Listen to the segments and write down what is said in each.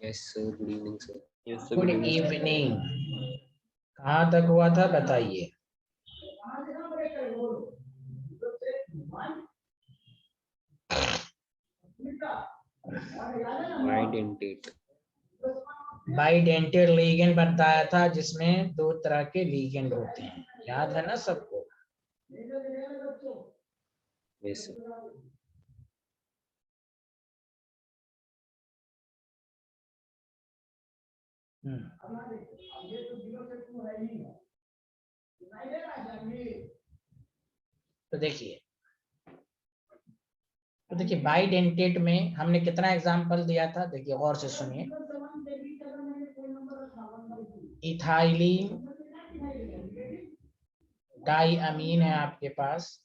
Yes sir, good evening sir. Yes sir, good evening. कहाँ तक हुआ था बताइए? बाइडेंटेट। बाइडेंटेड लीगेंड बताया था, जिसमें दो तरह के लीगेंड होते हैं, याद है ना सबको? Yes sir. तो देखिए बाइडेंटेट में हमने कितना एग्जांपल दिया था, देखिए गौर से सुनिए। इथाइलिन डाई अमीन है आपके पास,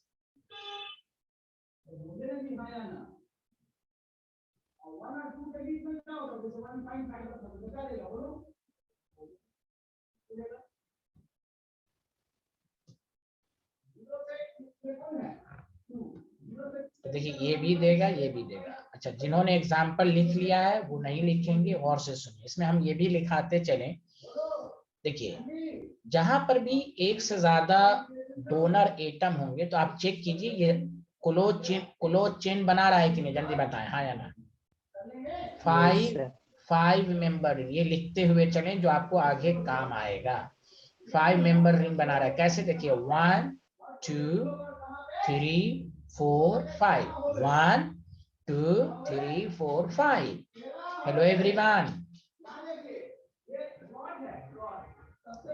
तो देखिए ये भी देगा ये भी देगा। अच्छा, जिन्होंने एग्जाम्पल लिख लिया है वो नहीं लिखेंगे, गौर से सुनिए। इसमें हम ये भी लिखाते चलें। देखिए जहां पर भी एक से ज्यादा डोनर एटम होंगे तो आप चेक कीजिए ये क्लोज चेन बना रहा है कि नहीं, जल्दी बताएं हाँ या ना। फाइव मेंबर, ये लिखते हुए चलें जो आपको आगे काम आएगा। 5 मेंबर रिंग बना रहा है, कैसे? देखिए 1 2 3 4 5, 1 2 3 4 5। हेलो एवरीवन,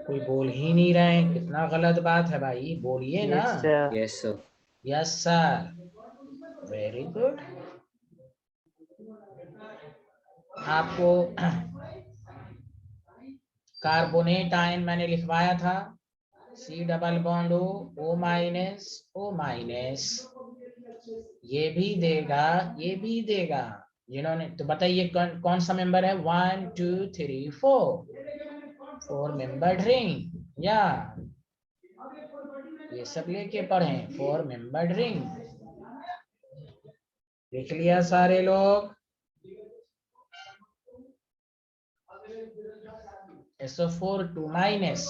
कोई बोल ही नहीं रहे हैं, कितना गलत बात है भाई, बोलिए ना। Yes sir. Yes sir, very good. आपको कार्बोनेट आयन मैंने लिखवाया था, C double bond O minus O minus, ये भी देगा ये भी देगा। जिन्होंने तो बताइए कौन सा मेंबर है? 1 2 3 4 मेंबर रिंग, या ये सब लेके पढ़े 4 मेंबर रिंग। लिख लिया सारे लोग? SO4 2 minus,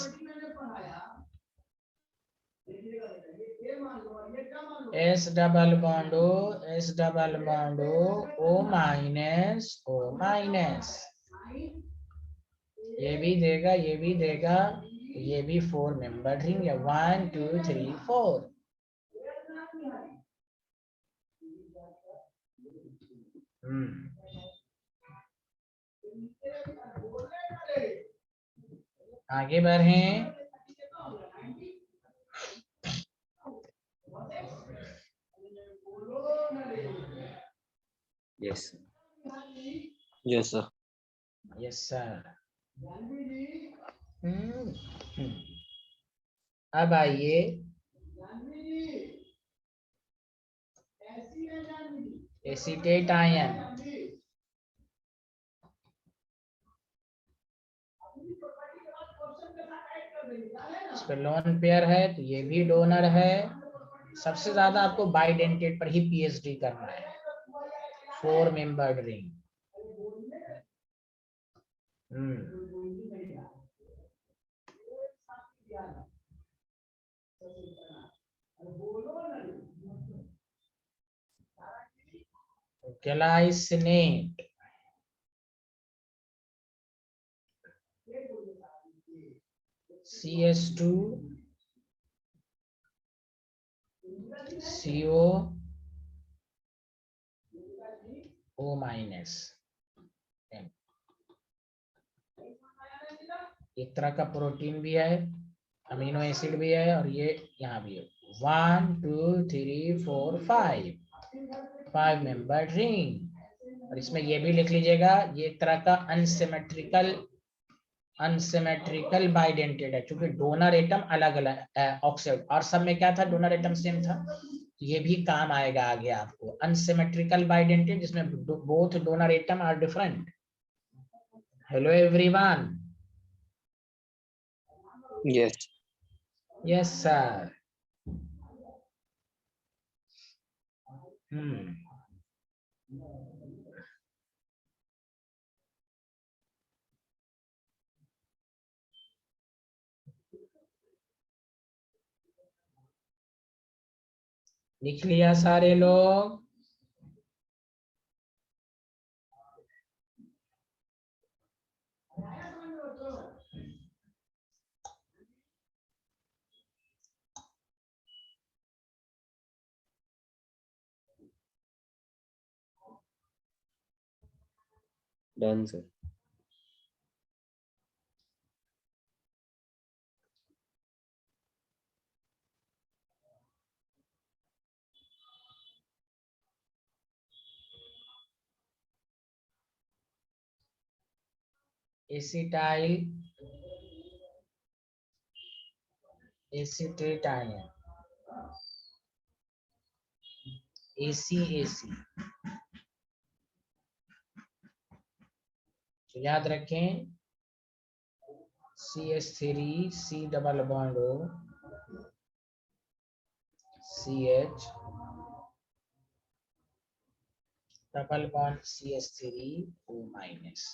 S double bond O minus O minus, ये भी देगा ये भी देगा, ये भी 4 मेंबर रिंग है। 1 2 3 4। आगे बढ़ें। Yes yes sir. Yes sir. अब आइए एसीटेट आयन। इस पे लोन पेयर है तो ये भी डोनर है। सबसे ज्यादा आपको बाइडेंटेट पर ही पीएचडी करना है। 4 membered ring. Glycinate, CS2 CO O minus. एक तरह का प्रोटीन भी है, अमीनो एसिड भी है, और ये यहाँ भी है। 1 2 3 4 5 मेंबर रिंग। और इसमें ये भी लिख लीजिएगा, ये एक तरह का अनसिमेट्रिकल बाइडेंटेड है, क्योंकि डोनर एटम अलग अलग ऑक्साइड, और सब में क्या था? डोनर एटम सेम था। तो ये भी काम आएगा आगे आपको। अनसिमेट्रिकल बाइडेंटेड जिसमें both donor atom are different. Hello everyone. Yes yes sir. लिख लिया सारे लोग? Done, sir. Acetyl acetate ion, AC तो याद रखें CH3 C double bond O CH double bond CH3 O minus,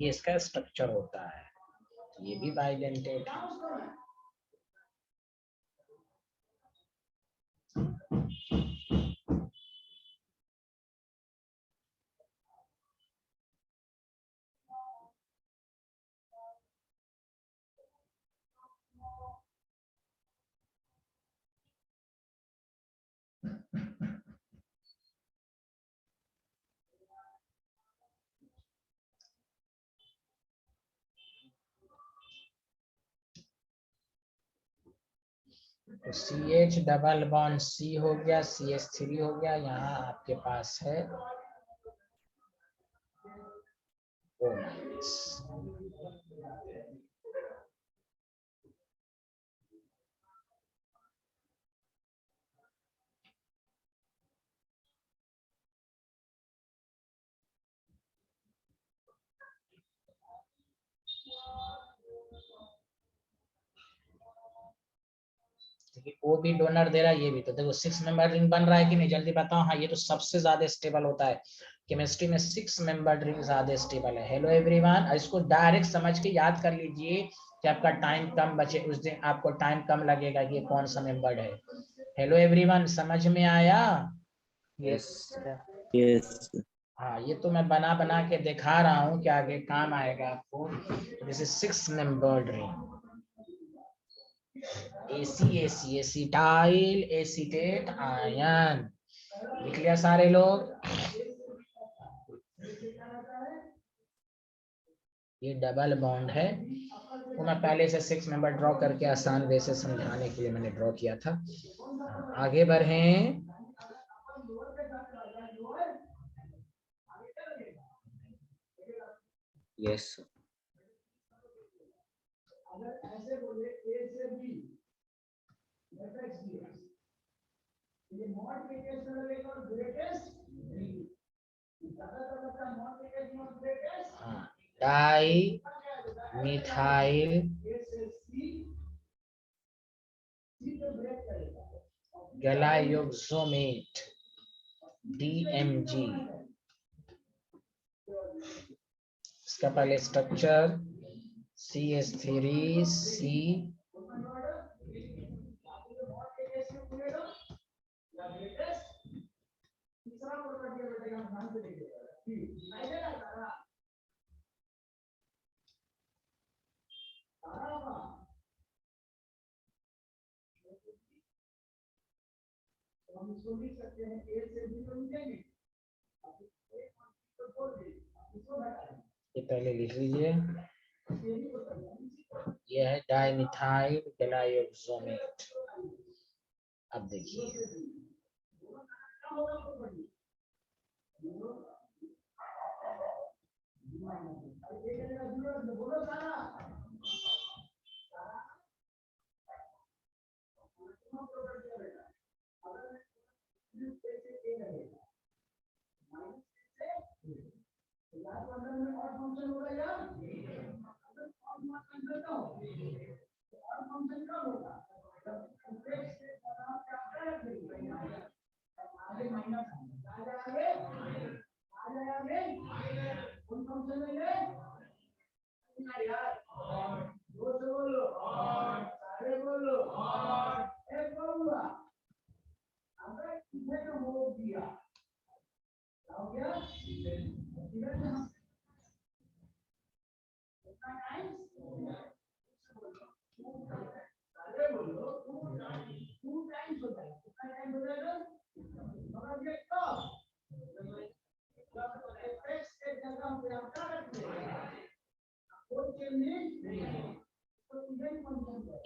ये इसका स्ट्रक्चर होता है। ये भी बाइडेंटेट है। तो CH डबल बॉन्ड C हो गया, CH3 हो गया, यहाँ आपके पास है O माइनस। वो भी डोनर दे रहा है, ये भी। तो देखो 6 मेंबर रिंग बन रहा है कि नहीं, जल्दी बताओ। हाँ, ये तो सबसे ज्यादा स्टेबल होता है केमिस्ट्री में, 6 मेंबर रिंग ज्यादा स्टेबल है। हेलो एवरीवन, इसको डायरेक्ट समझ के याद कर लीजिए कि आपका टाइम कम बचे, उस दिन आपको टाइम कम लगेगा कि ये कौन सा मेंबर है। हेलो एवरीवन, समझ में आया? Yes. Yes. हाँ, ये तो मैं बना बना के दिखा रहा हूँ कि आगे काम आएगा आपको। This is 6 membered ring, AC acetyl acetate ion. लिख लिया सारे लोग? ये डबल बॉन्ड है, वो मैं पहले से 6 मेंबर ड्रॉ करके आसान वे से समझाने के लिए मैंने ड्रॉ किया था। आगे बढ़ें। Yes, sir. Dimethylglyoximate DMG। इसका पहले स्ट्रक्चर CH3C ये पहले लिख लीजिए, ये है डाइमिथाइल गलायोक्सोमेट। अब देखिए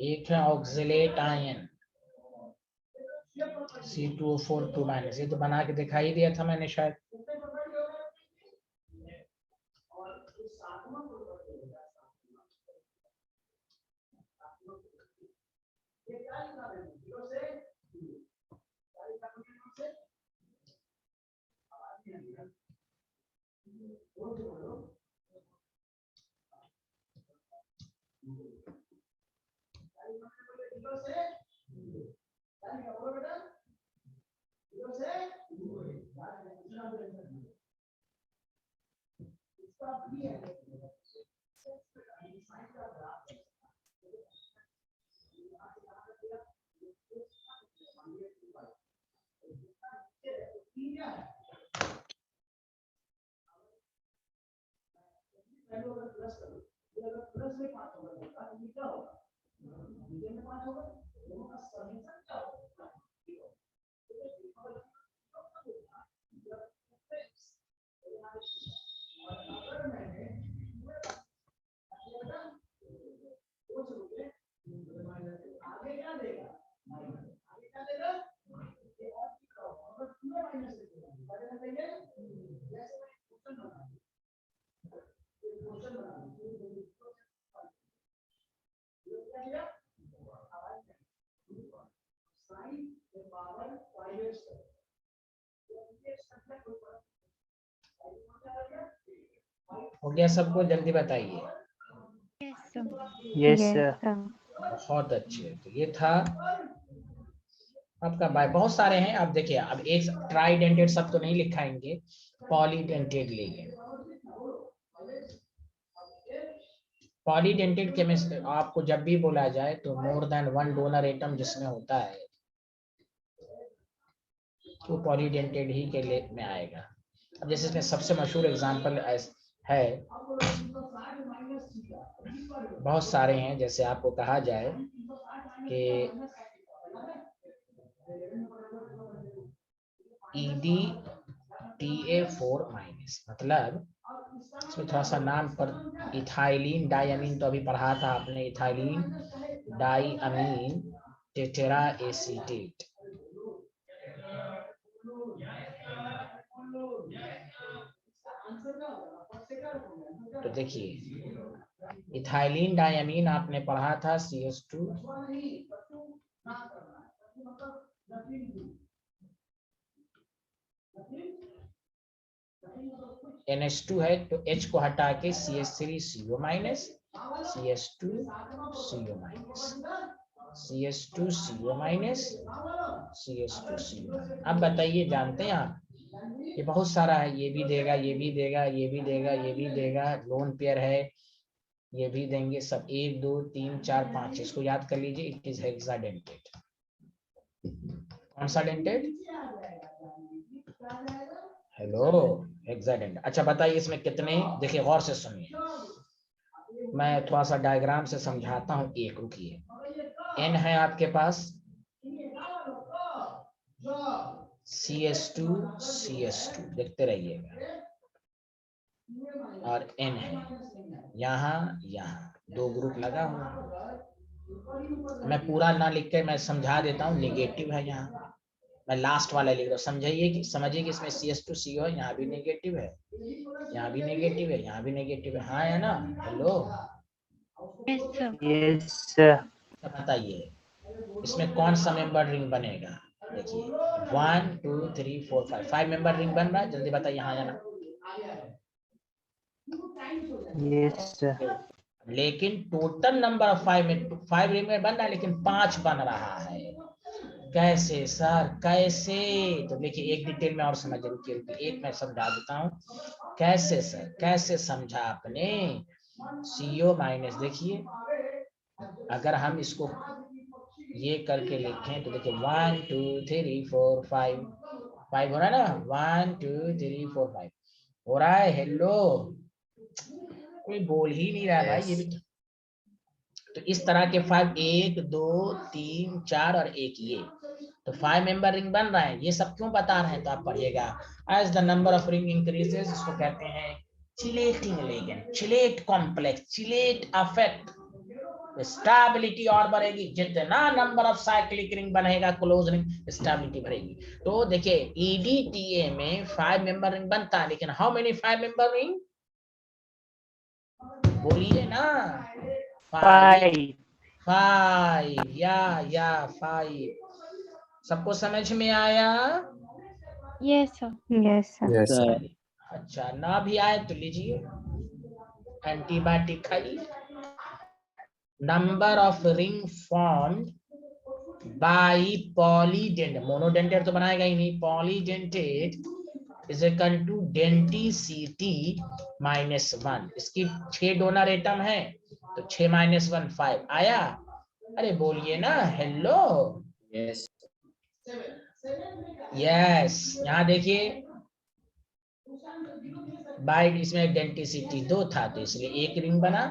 एक है ऑक्सिलेट आयन C2O4 2-, ये तो बना के दिखाई दिया था मैंने शायद। हो गया सबको? जल्दी बताइए। Yes, sir. बहुत अच्छे। तो ये था आपका बाय, बहुत सारे हैं। अब देखिए, अब एक ट्राइडेंटेड सब तो नहीं लिखाएंगे, पॉलीडेंटेड लेंगे। पॉलीडेंटेड केमिस्ट्री आपको जब भी बोला जाए तो मोर देन वन डोनर एटम जिसमें होता है तो पॉलीडेंटेड ही के लिए में आएगा। अब जैसे इसमें सबसे मशहूर एग्जांपल है, बहुत सारे हैं। जैसे आपको कहा जाए कि EDTA4-, मतलब इसमें थोड़ा सा नाम पर इथाइलिन डाइअमीन तो अभी पढ़ा था आपने, इथाइलिन डाइअमीन टेट्रा एसीटेट। तो देखिए, इथाइलिन डाइअमीन आपने पढ़ा था CH2, NH2 है तो H को हटा के CH3CO-, CH2CO-, CH2CO-, CH2CO-। अब बताइए, जानते हैं आप, ये बहुत सारा है, ये भी देगा, ये भी देगा, ये भी देगा, ये भी देगा, लोन पेयर है, ये भी देंगे सब। 1 2 3 4 5, इसको याद कर लीजिए। It is hexadentate. कौन सा डेंटेड? Hello, hexadentate. अच्छा बताइए इसमें कितने, देखिए गौर से सुनिए, मैं थोड़ा सा डायग्राम से समझाता हूँ। एक रुकिए, N है आपके पास, CH2 CH2 देखते रहिएगा, और N है यहाँ यहाँ 2 ग्रुप लगा हुआ। मैं पूरा ना लिख के मैं समझा देता हूँ। नेगेटिव है यहाँ, मैं लास्ट वाला लिख रहा हूँ, समझिए कि इसमें CH2CO है, यहाँ भी नेगेटिव है, यहाँ भी नेगेटिव है, यहाँ भी नेगेटिव है। हाँ है ना? Hello, Yes, sir. बताइए इसमें कौन सा मेंबर रिंग बनेगा? देखिए 1 2 3 4 5 मेंबर रिंग बन रहा है। जल्दी बताइए, हाँ या ना? Yes, sir. लेकिन टोटल नंबर ऑफ 5 रिंग में बन रहा है, लेकिन 5 बन रहा है। कैसे सर, कैसे? तो देखिए एक डिटेल में और समझ, रुकिए एक मैं समझा देता हूँ। कैसे सर, कैसे समझा आपने? CO-, देखिए अगर हम इसको ये करके लिखें तो देखिए 1 2 3 4 5 हो रहा है ना? 1 2 3 4 5 हो रहा है। हेलो, कोई बोल ही नहीं रहा भाई। ये भी तो इस तरह के 5, 1 2 3 4 और 1 ये, तो 5 मेंबर रिंग बन रहा है। ये सब क्यों बता रहे हैं तो आप पढ़िएगा। As the number of ring increases, इसको कहते हैं chelating ligand, chelate complex, chelate effect, stability और बढ़ेगी। जितना नंबर ऑफ साइक्लिक रिंग बनेगा क्लोज रिंग, स्टेबिलिटी बढ़ेगी। तो देखिए EDTA में 5 मेंबर रिंग बनता है, लेकिन हाउ मेनी 5 मेंबर रिंग, बोलिए ना। 5. 5 या 5। सबको समझ में आया? Yes, sir. Yes, sir. Yes, sir. अच्छा, ना भी आए तो लीजिए एंटीबायोटिक खाइए। Number of ring formed by polydentate, monodentate तो बनाएगा ही नहीं, polydentate is equal to denticity -1। इसकी 6 डोनर एटम है तो 6 - 1 5 आया। अरे बोलिए ना हेलो। Yes. यस, यहाँ देखिए बाई इसमें डेंटिसिटी 2 था तो इसलिए 1 रिंग बना,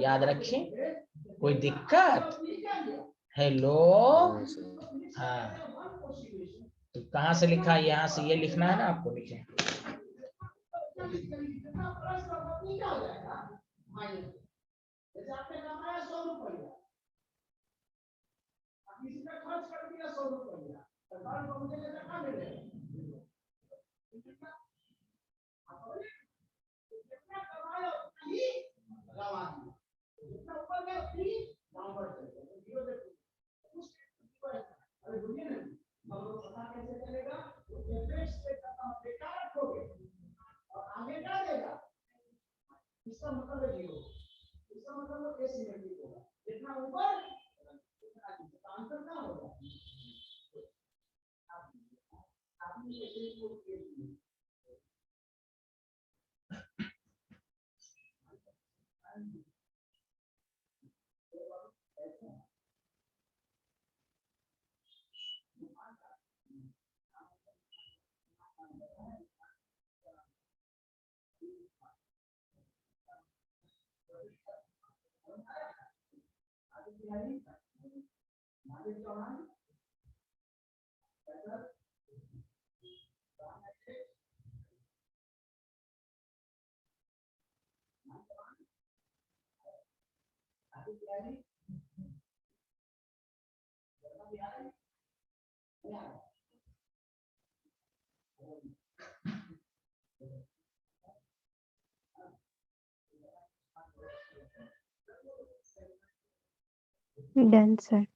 याद रखें। कोई दिक्कत? हेलो। No, sir. हाँ, तो कहाँ से लिखा है? यहाँ से ये लिखना है ना आपको, लिखे। Done, sir.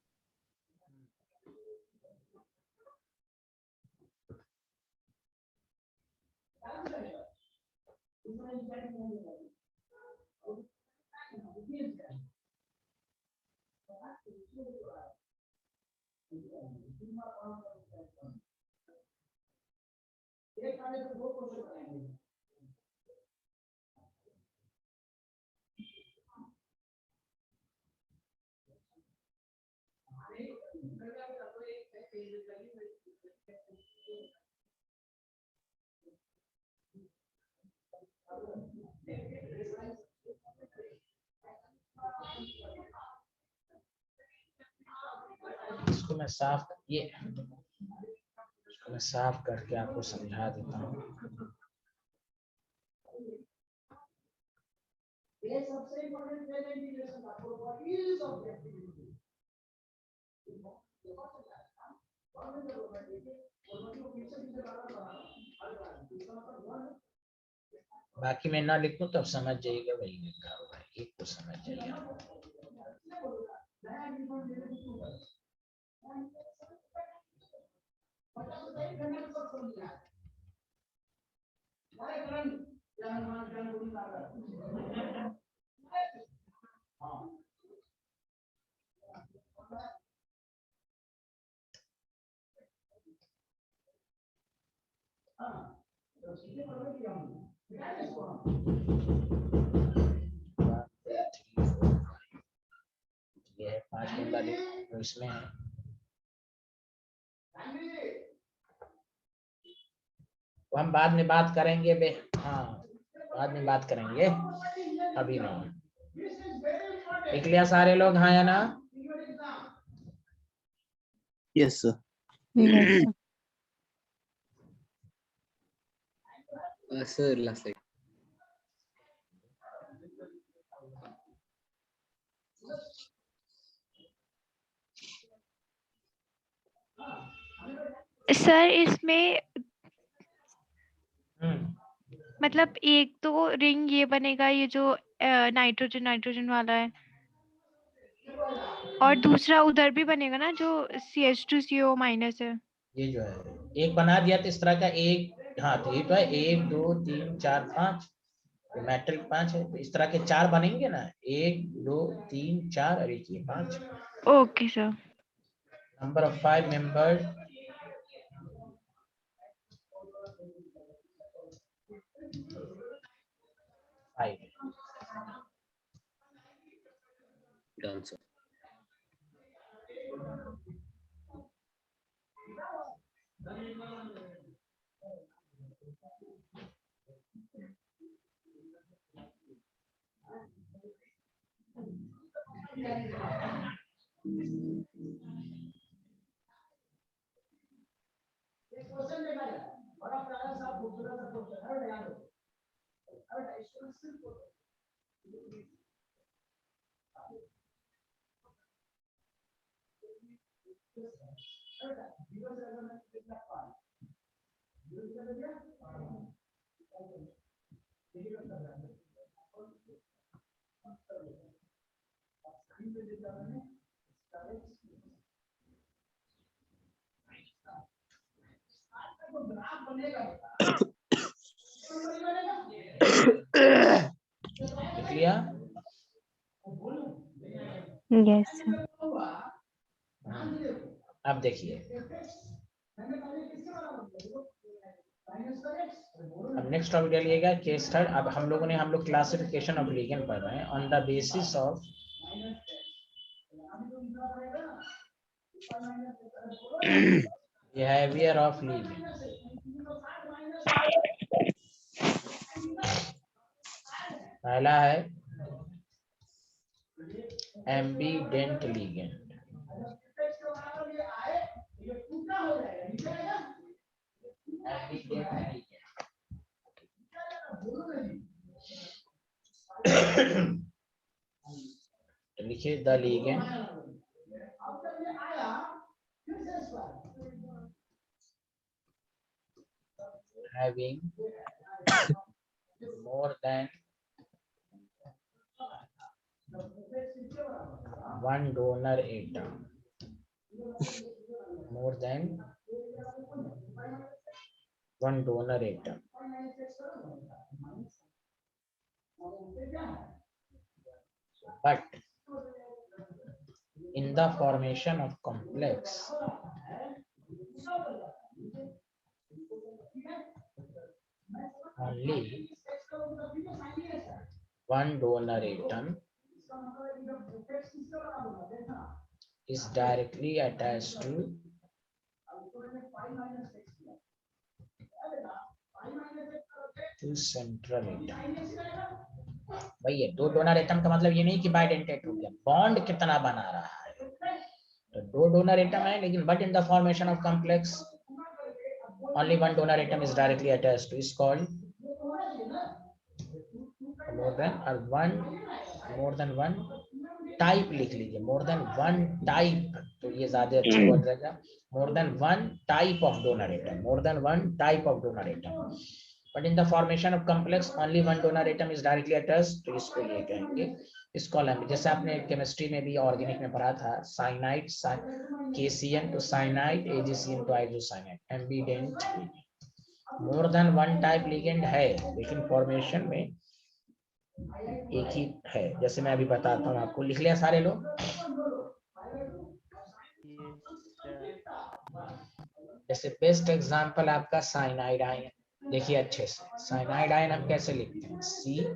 इसको मैं साफ इसको मैं साफ करके आपको समझा देता हूँ। बाकी मैं ना लिखूं तब समझ जाइएगा, वही लिखा हुआ है, एक को समझ जाइएगा। ये है 5 नंबर तो इसमें है। तो हम बाद में बात करेंगे बे, हाँ बाद में बात करेंगे, अभी ना। लिख लिया सारे लोग, हाँ या ना? Yes, sir. Yes, sir. Sir, last slide. Sir इसमें मतलब एक तो रिंग ये बनेगा, ये जो नाइट्रोजन नाइट्रोजन वाला है, और दूसरा उधर भी बनेगा ना जो CH2CO माइनस है। ये जो है एक बना दिया तो इस तरह का एक, हाँ तो ये तो है 1 2 3 4 5, मेटल 5 है, तो इस तरह के 4 बनेंगे ना, 1 2 3 4 और एक ये 5। Okay sir. Number of 5 members, Done, sir. लिख लिया। Yes, sir. अब देखिए, अब नेक्स्ट टॉपिक डालिएगा केस थर्ड। अब हम लोग क्लासिफिकेशन ऑफ लिगेंड पढ़ रहे हैं on the basis of behaviour of ligand. पहला है एम्बीडेंट लिगेंड। लिखिए the ligand having more than one donor atom, more than one donor atom, but in the formation of complex only one donor atom is directly attached to central atom। भाई ये दो donor atom का मतलब ये नहीं कि bidentate हो गया, बॉन्ड कितना बना रहा है। तो दो डोनर एटम है लेकिन but in the formation of complex only one donor atom is directly attached to, is called more than one type लिख लीजिए, मोर देन वन टाइप, तो ये ज्यादा अच्छा वर्ड रहेगा। मोर than one type of donor atom, more than one type of donor atom, but in the formation of complex only one donor atom is directly attached, तो इसको ये कहेंगे इस कॉलम में। जैसे आपने केमिस्ट्री में भी ऑर्गेनिक में पढ़ा था, cyanide KCN to cyanide, AgCN to isocyanide, ambidentate. More than one type ligand है लेकिन फॉर्मेशन में एक ही है। जैसे मैं अभी बताता हूँ आपको, लिख लिया सारे लोग? जैसे बेस्ट एग्जांपल आपका साइनाइड आयन, देखिए अच्छे से, साइनाइड आयन हम कैसे लिखते हैं, Ca-।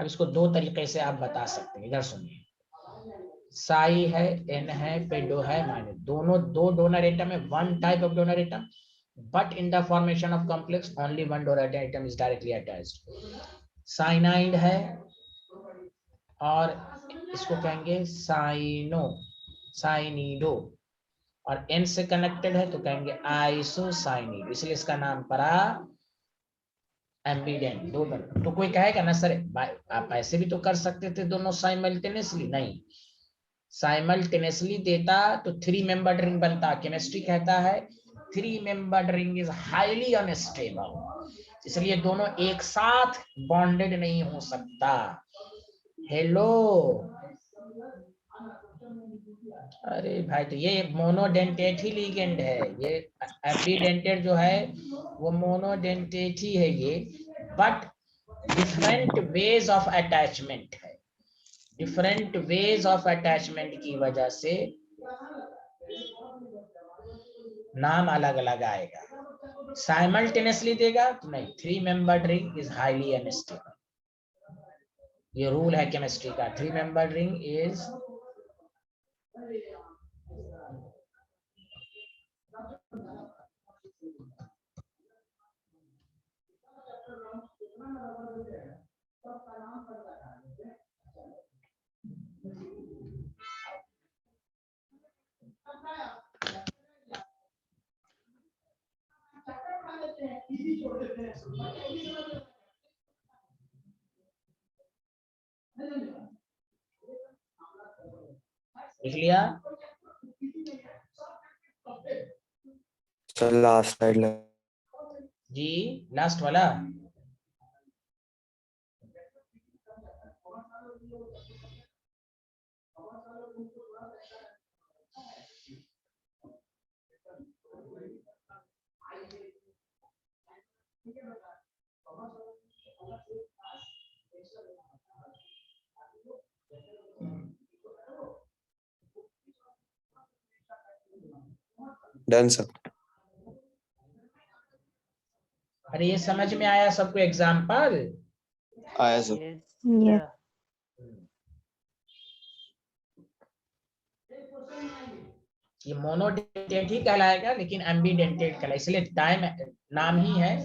अब इसको दो तरीके से आप बता सकते हैं, इधर सुनिए। साई है, N है, पेडो है, माइनस, दोनों दो डोनर एटम है, one type of donor atom, but in the formation of complex only one donor atom is directly attached. Cyanide है और इसको कहेंगे साइनिडो, और N से कनेक्टेड है तो कहेंगे आइसोसाइनिड, इसलिए इसका नाम पड़ा एम्बिडेंट दोनों। तो कोई कहेगा ना सर आप ऐसे भी तो कर सकते थे दोनों साइमल्टेनियसली, नहीं, साइमल्टेनियसली देता तो 3 मेंबर्ड रिंग बनता। केमिस्ट्री कहता है 3 membered ring is highly unstable, इसलिए दोनों एक साथ बॉन्डेड नहीं हो सकता। हेलो, अरे भाई, तो ये मोनोडेंटेट ही लिगेंड है, ये एम्बीडेंटेट जो है वो मोनोडेंटेट ही है ये, but different ways of attachment है, डिफरेंट वेज ऑफ अटैचमेंट की वजह से नाम अलग अलग आएगा। साइमल्टेनियसली देगा तो नहीं, 3 membered ring is highly unstable, ये रूल है केमिस्ट्री का, 3 मेंबर्ड रिंग इज लिख लिया। सर लास्ट स्लाइड जी लास्ट वाला, डन सर। अरे ये समझ में आया सबको एग्जाम्पल? आया सर। Yes. ये मोनोडेंटेट ही कहलाएगा लेकिन एम्बीडेंटेट कहलाएगा, इसलिए टाइम नाम ही है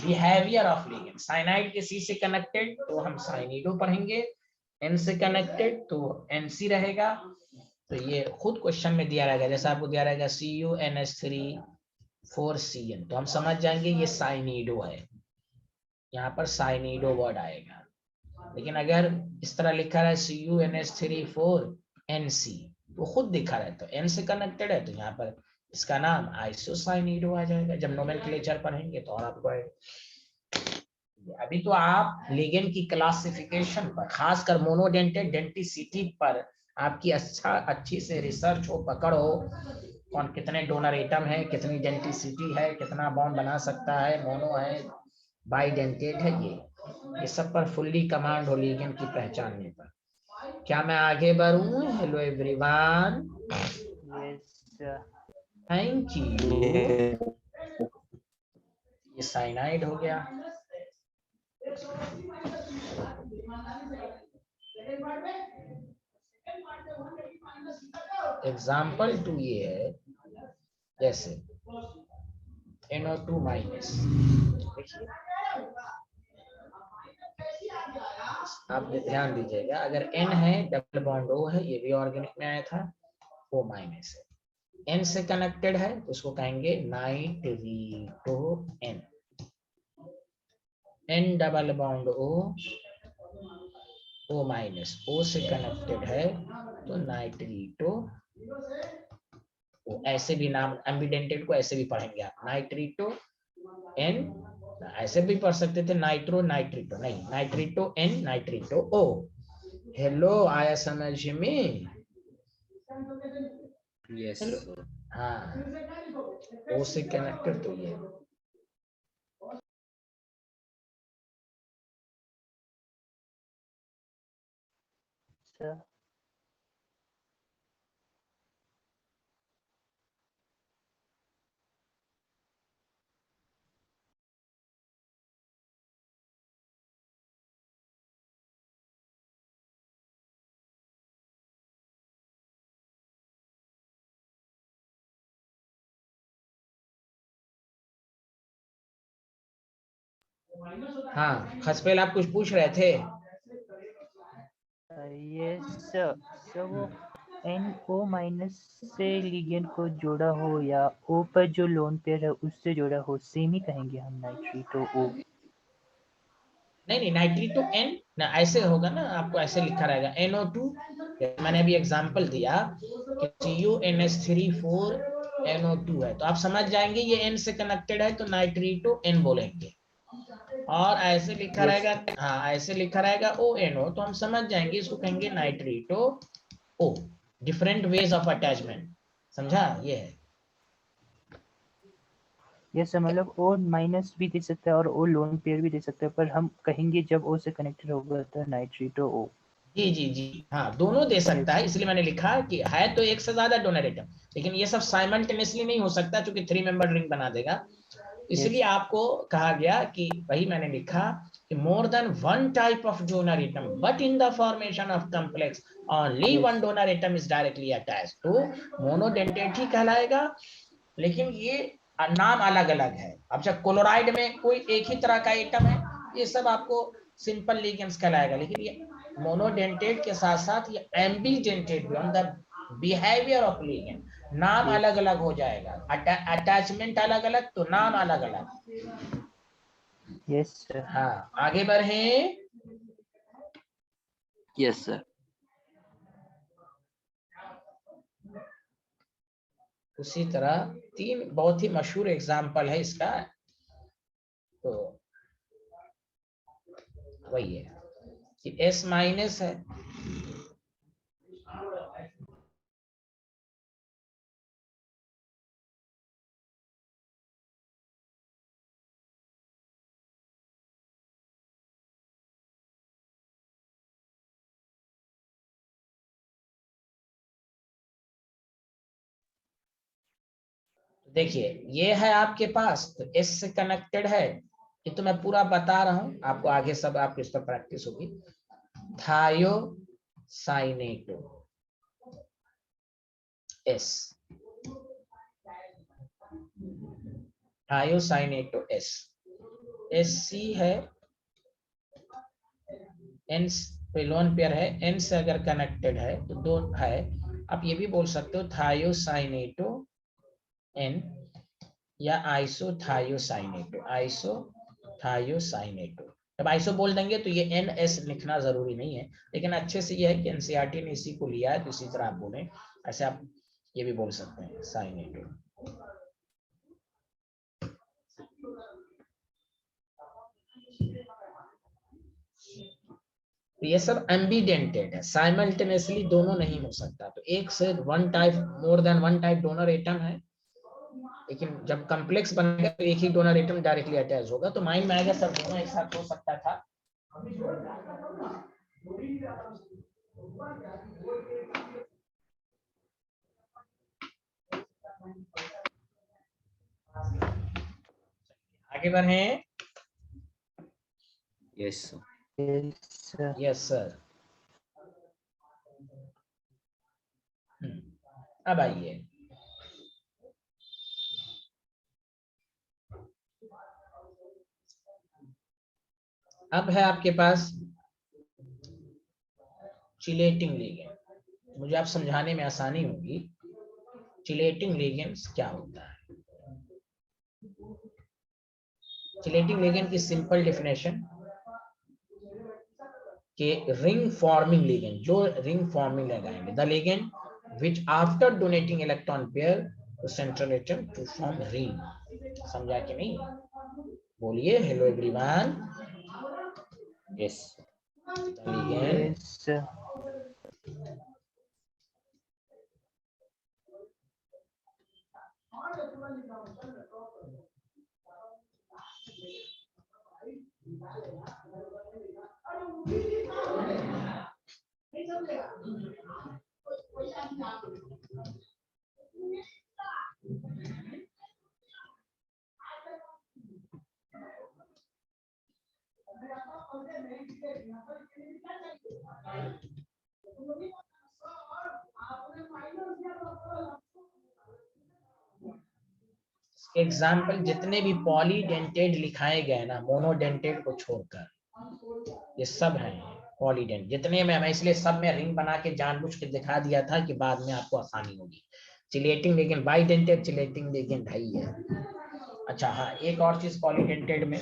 बिहेवियर ऑफ लिगेंड। साइनाइड के सी से कनेक्टेड तो हम साइनिडो पढ़ेंगे, एन से कनेक्टेड तो एनसी रहेगा। तो ये खुद क्वेश्चन में दिया रहेगा, जैसा आपको दिया रहेगा CuNH3 4CN, तो हम समझ जाएंगे ये साइनिडो है, यहाँ पर साइनिडो वर्ड आएगा। लेकिन अगर इस तरह लिखा है CuNH3 4NC, वो खुद दिखा रहा है तो N से कनेक्टेड है, तो यहाँ पर इसका नाम आइसोसाइनिडो आ जाएगा। जब नोमेनक्लेचर पढ़ेंगे तो और आपको आएगा। अभी तो आप लिगेंड की क्लासिफिकेशन पर, खासकर मोनोडेंटेट डेंटिसिटी पर आपकी अच्छी से रिसर्च हो, पकड़ हो, कौन कितने डोनर एटम है, कितनी डेंटिसिटी है, कितना बॉन्ड बना सकता है, मोनो है, बाइडेंटेट है, ये सब पर फुल्ली कमांड हो लिगेंड की पहचानने पर। क्या मैं आगे बढ़ूं? Hello everyone, Yes, sir. Thank you. ये साइनाइड हो गया। एग्जाम्पल 2 ये है, जैसे NO2 माइनस, आप ध्यान दीजिएगा, अगर N है डबल बॉन्ड O है, ये भी ऑर्गेनिक में आया था, O माइनस है, N से कनेक्टेड है तो उसको कहेंगे नाइट्रीटो N, N double bond O minus, O से कनेक्टेड है तो नाइट्रीटो O। ऐसे भी नाम एम्बिडेंटेट को ऐसे भी पढ़ेंगे आप, नाइट्रीटो N, ऐसे भी पढ़ सकते थे नाइट्रो नाइट्रीटो, नहीं, नाइट्रीटो N नाइट्रीटो O। हेलो, आया समझ में? Yes. हाँ, O से कनेक्टेड तो ये Sir. हाँ, खसपेल आप कुछ पूछ रहे थे? Yes, sir. So वो NO माइनस से लिगेंड को जोड़ा हो या O पर जो लोन पेयर है उससे जोड़ा हो, सेम ही कहेंगे हम नाइट्रीटो O। नहीं नाइट्रीटो एन ना, ऐसे होगा ना, आपको ऐसे लिखा रहेगा NO2। मैंने अभी एग्जांपल दिया कि CuNH3 4NO2 है, तो आप समझ जाएंगे ये N से कनेक्टेड है, तो नाइट्रीटो N बोलेंगे। और ऐसे लिखा Yes. रहेगा, हाँ ऐसे लिखा रहेगा ONO, तो हम समझ जाएंगे इसको कहेंगे नाइट्रीटो O। Different ways of attachment, समझा? ये है। यस सर, मतलब ओ माइनस भी दे सकता है और ओ लोन पेयर भी दे सकता है, पर हम कहेंगे जब ओ से कनेक्टेड होगा तो नाइट्रीटो ओ। जी जी जी, हाँ दोनों दे सकता है, इसलिए मैंने लिखा कि है तो एक से ज्यादा डोनर एटम, लेकिन ये सब साइमल्टेनियसली नहीं हो सकता क्योंकि 3 मेंबर रिंग बना देगा। इसलिए आपको कहा गया कि वही मैंने लिखा कि मोर than one type of donor atom but in the formation of complex only one donor atom is directly attached, तो मोनोडेंटेट ही कहलाएगा, लेकिन ये नाम अलग अलग है। अब जब क्लोराइड में कोई एक ही तरह का एटम है, ये सब आपको सिंपल लिगेंड्स कहलाएगा, लेकिन ये मोनोडेंटेट के साथ साथ ये एम्बीडेंटेट भी on the behaviour of ligand, नाम अलग अलग हो जाएगा, अटैचमेंट अलग अलग तो नाम अलग अलग। Yes sir. हाँ आगे बढ़े। Yes sir. उसी तरह 3 बहुत ही मशहूर एग्जाम्पल है इसका, तो वही है कि S माइनस है, देखिए ये है आपके पास, तो S से कनेक्टेड है, ये तो मैं पूरा बता रहा हूं आपको, आगे सब आपको इस पर प्रैक्टिस होगी। Thiocyanato S, thiocyanato S, SC है, N पे लोन पेयर है, N से अगर कनेक्टेड है तो दो है, आप ये भी बोल सकते हो थायोसाइनेटो N या आइसोथायोसाइनेटो, आइसोथायोसाइनेटो। जब आइसो बोल देंगे तो ये NS लिखना जरूरी नहीं है, लेकिन अच्छे से ये है कि NCERT ने इसी को लिया है, तो इसी तरह आप बोले, ऐसे आप ये भी बोल सकते हैं साइनेटो। तो ये सब एम्बीडेंटेड है, साइमल्टेनियसली दोनों नहीं हो सकता, तो एक से वन टाइप, मोर than one type donor atom है, लेकिन जब कॉम्प्लेक्स बनेगा तो एक ही डोनर एटम डायरेक्टली अटैच होगा, तो माइंड में आएगा सब दोनों एक साथ हो सकता था। आगे बढ़े। Yes sir. Yes sir. Yes sir. अब आइए, अब है आपके पास चिलेटिंग लिगेंड। मुझे आप समझाने में आसानी होगी, चिलेटिंग लिगेंड्स क्या होता है। चिलेटिंग लिगेंड की सिंपल डेफिनेशन के रिंग फॉर्मिंग लिगेंड, जो रिंग फॉर्मिंग लगाएंगे, the ligand which after donating electron pair to central atom to form ring। समझा कि नहीं? बोलिए hello everyone. Yes. The ligand yes sir. Example जितने भी पॉलीडेंटेड लिखाए गए ना, मोनोडेंटेड को छोड़कर, ये सब हैं पॉलीडेंट जितने में, मैं इसलिए सब में रिंग बना के जानबूझ के दिखा दिया था कि बाद में आपको आसानी होगी। Chelating ligand bidentate, chelating ligand है ही है। अच्छा हाँ, एक और चीज पॉलीडेंटेड में,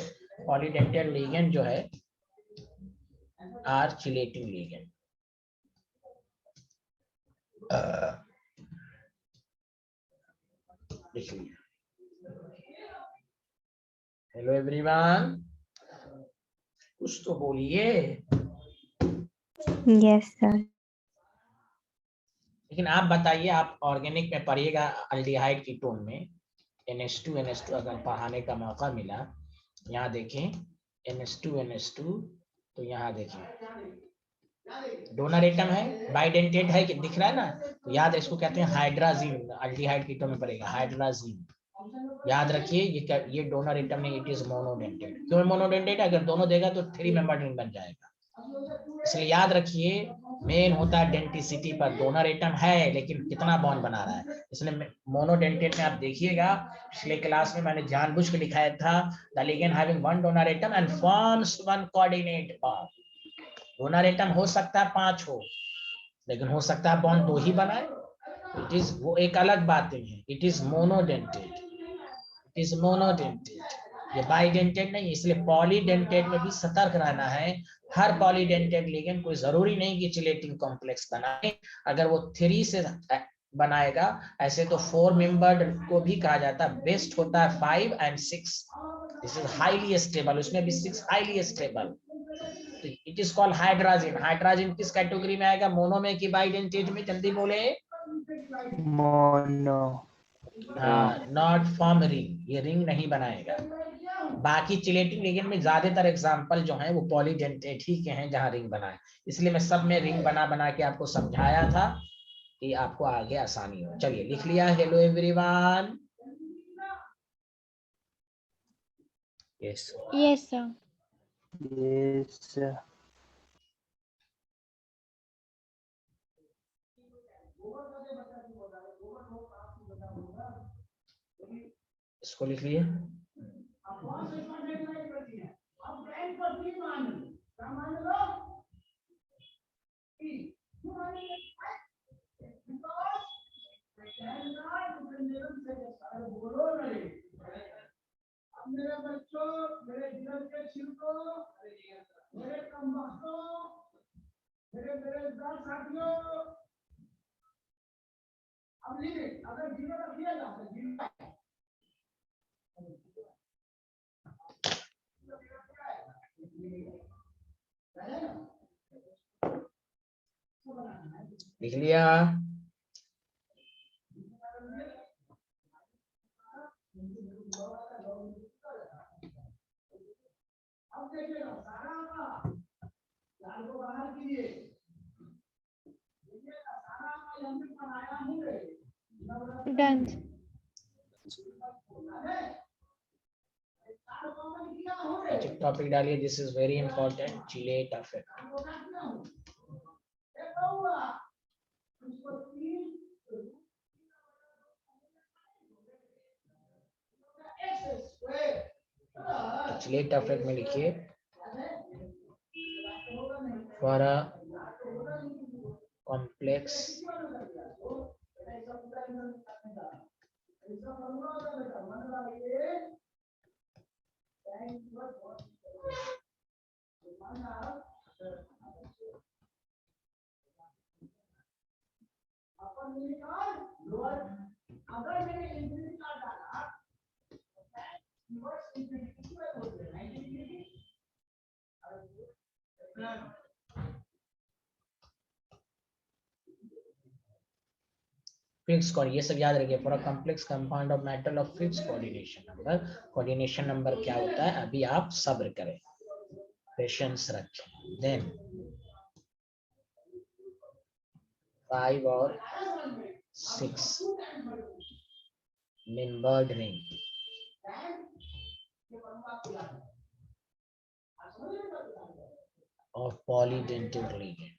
पॉलीडेंटेड लिगेंड जो है are chelating ligand. Hello everyone, कुछ तो बोलिए। Yes sir. लेकिन आप बताइए, आप ऑर्गेनिक में पढ़िएगा अल्डिहाइड कीटोन में NH2 अगर पढ़ाने का मौका मिला, यहाँ देखें NH2 तो यहाँ देखें डोनर एटम है, बाइडेंटेट है कि दिख रहा है ना, तो याद है इसको कहते हैं हाइड्राजीन। अल्डिहाइड कीटोन में पड़ेगा हाइड्राजीन, याद रखिए। ये डोनर एटम नहीं, इट इज मोनोडेंटेट। क्यों मोनोडेंटेट? अगर दोनों देगा तो 3 मेंबर रिंग बन जाएगा, इसलिए याद रखिए मेन होता है डेंटिसिटी पर। डोनर एटम है लेकिन कितना बॉन्ड बना रहा है, इसलिए मोनोडेंटेट में आप देखिएगा पिछले क्लास में मैंने जानबूझ के लिखाया था the ligand having one donor atom and forms one coordinate bond. Donor atom हो सकता है 5 हो, लेकिन हो सकता है बॉन्ड 2 ही बनाए। इट इज वो एक अलग बात है, it is monodentate, it is monodentate, ये बाइडेंटेट नहीं। इसलिए पॉलीडेंटेट में भी सतर्क रहना है। हर पॉलीडेंटेट लिगेंड कोई जरूरी नहीं कि चिलेटिंग कॉम्प्लेक्स बनाए। अगर वो 3 से बनाएगा, ऐसे तो 4 मेंबर्ड को भी कहा जाता है। बेस्ट होता है 5 and 6, this is highly stable, उसमें भी 6 highly stable. It is called hydrazine. Hydrazine किस कैटेगरी में आएगा, मोनो में कि बाइडेंटेट में? जल्दी बोले। मोनो। नॉट फॉर्म रिंग, ये रिंग नहीं बनाएगा। बाकी चिलेटिंग लिगेंड में ज्यादातर एग्जांपल जो हैं वो पॉलीडेंटेट ही के हैं जहां रिंग बनाए, इसलिए मैं सब में रिंग बना के आपको समझाया था कि आपको आगे आसानी हो। चलिए लिख लिया। Hello everyone. Yes yes sir. Yes. इसको लिख लिए। मेरे बच्चों, मेरे जीवन के छिलको, मेरे कम बख्तों, मेरे साथियों, अब लीजिए, अगर जीवन रखिएगा तो जीवन लिख लिया। अब देखिएगा सारा का लाल को बाहर कीजिए। देखिएगा सारा का हमने बनाया ही नहीं। डन। टॉपिक डालिए। This is very important, chelate effect. Chelate effect में लिखिए फॉर अ कॉम्प्लेक्स अगर मैंने इंफिनिटी कार्ड डाला फिक्स कॉर्ड, ये सब याद रखिए। For a complex compound of metal of fix coordination number. Coordination number क्या होता है, अभी आप सब्र करें, पेशेंस रखें। देन 5 और 6 membered ring of polydentate ligand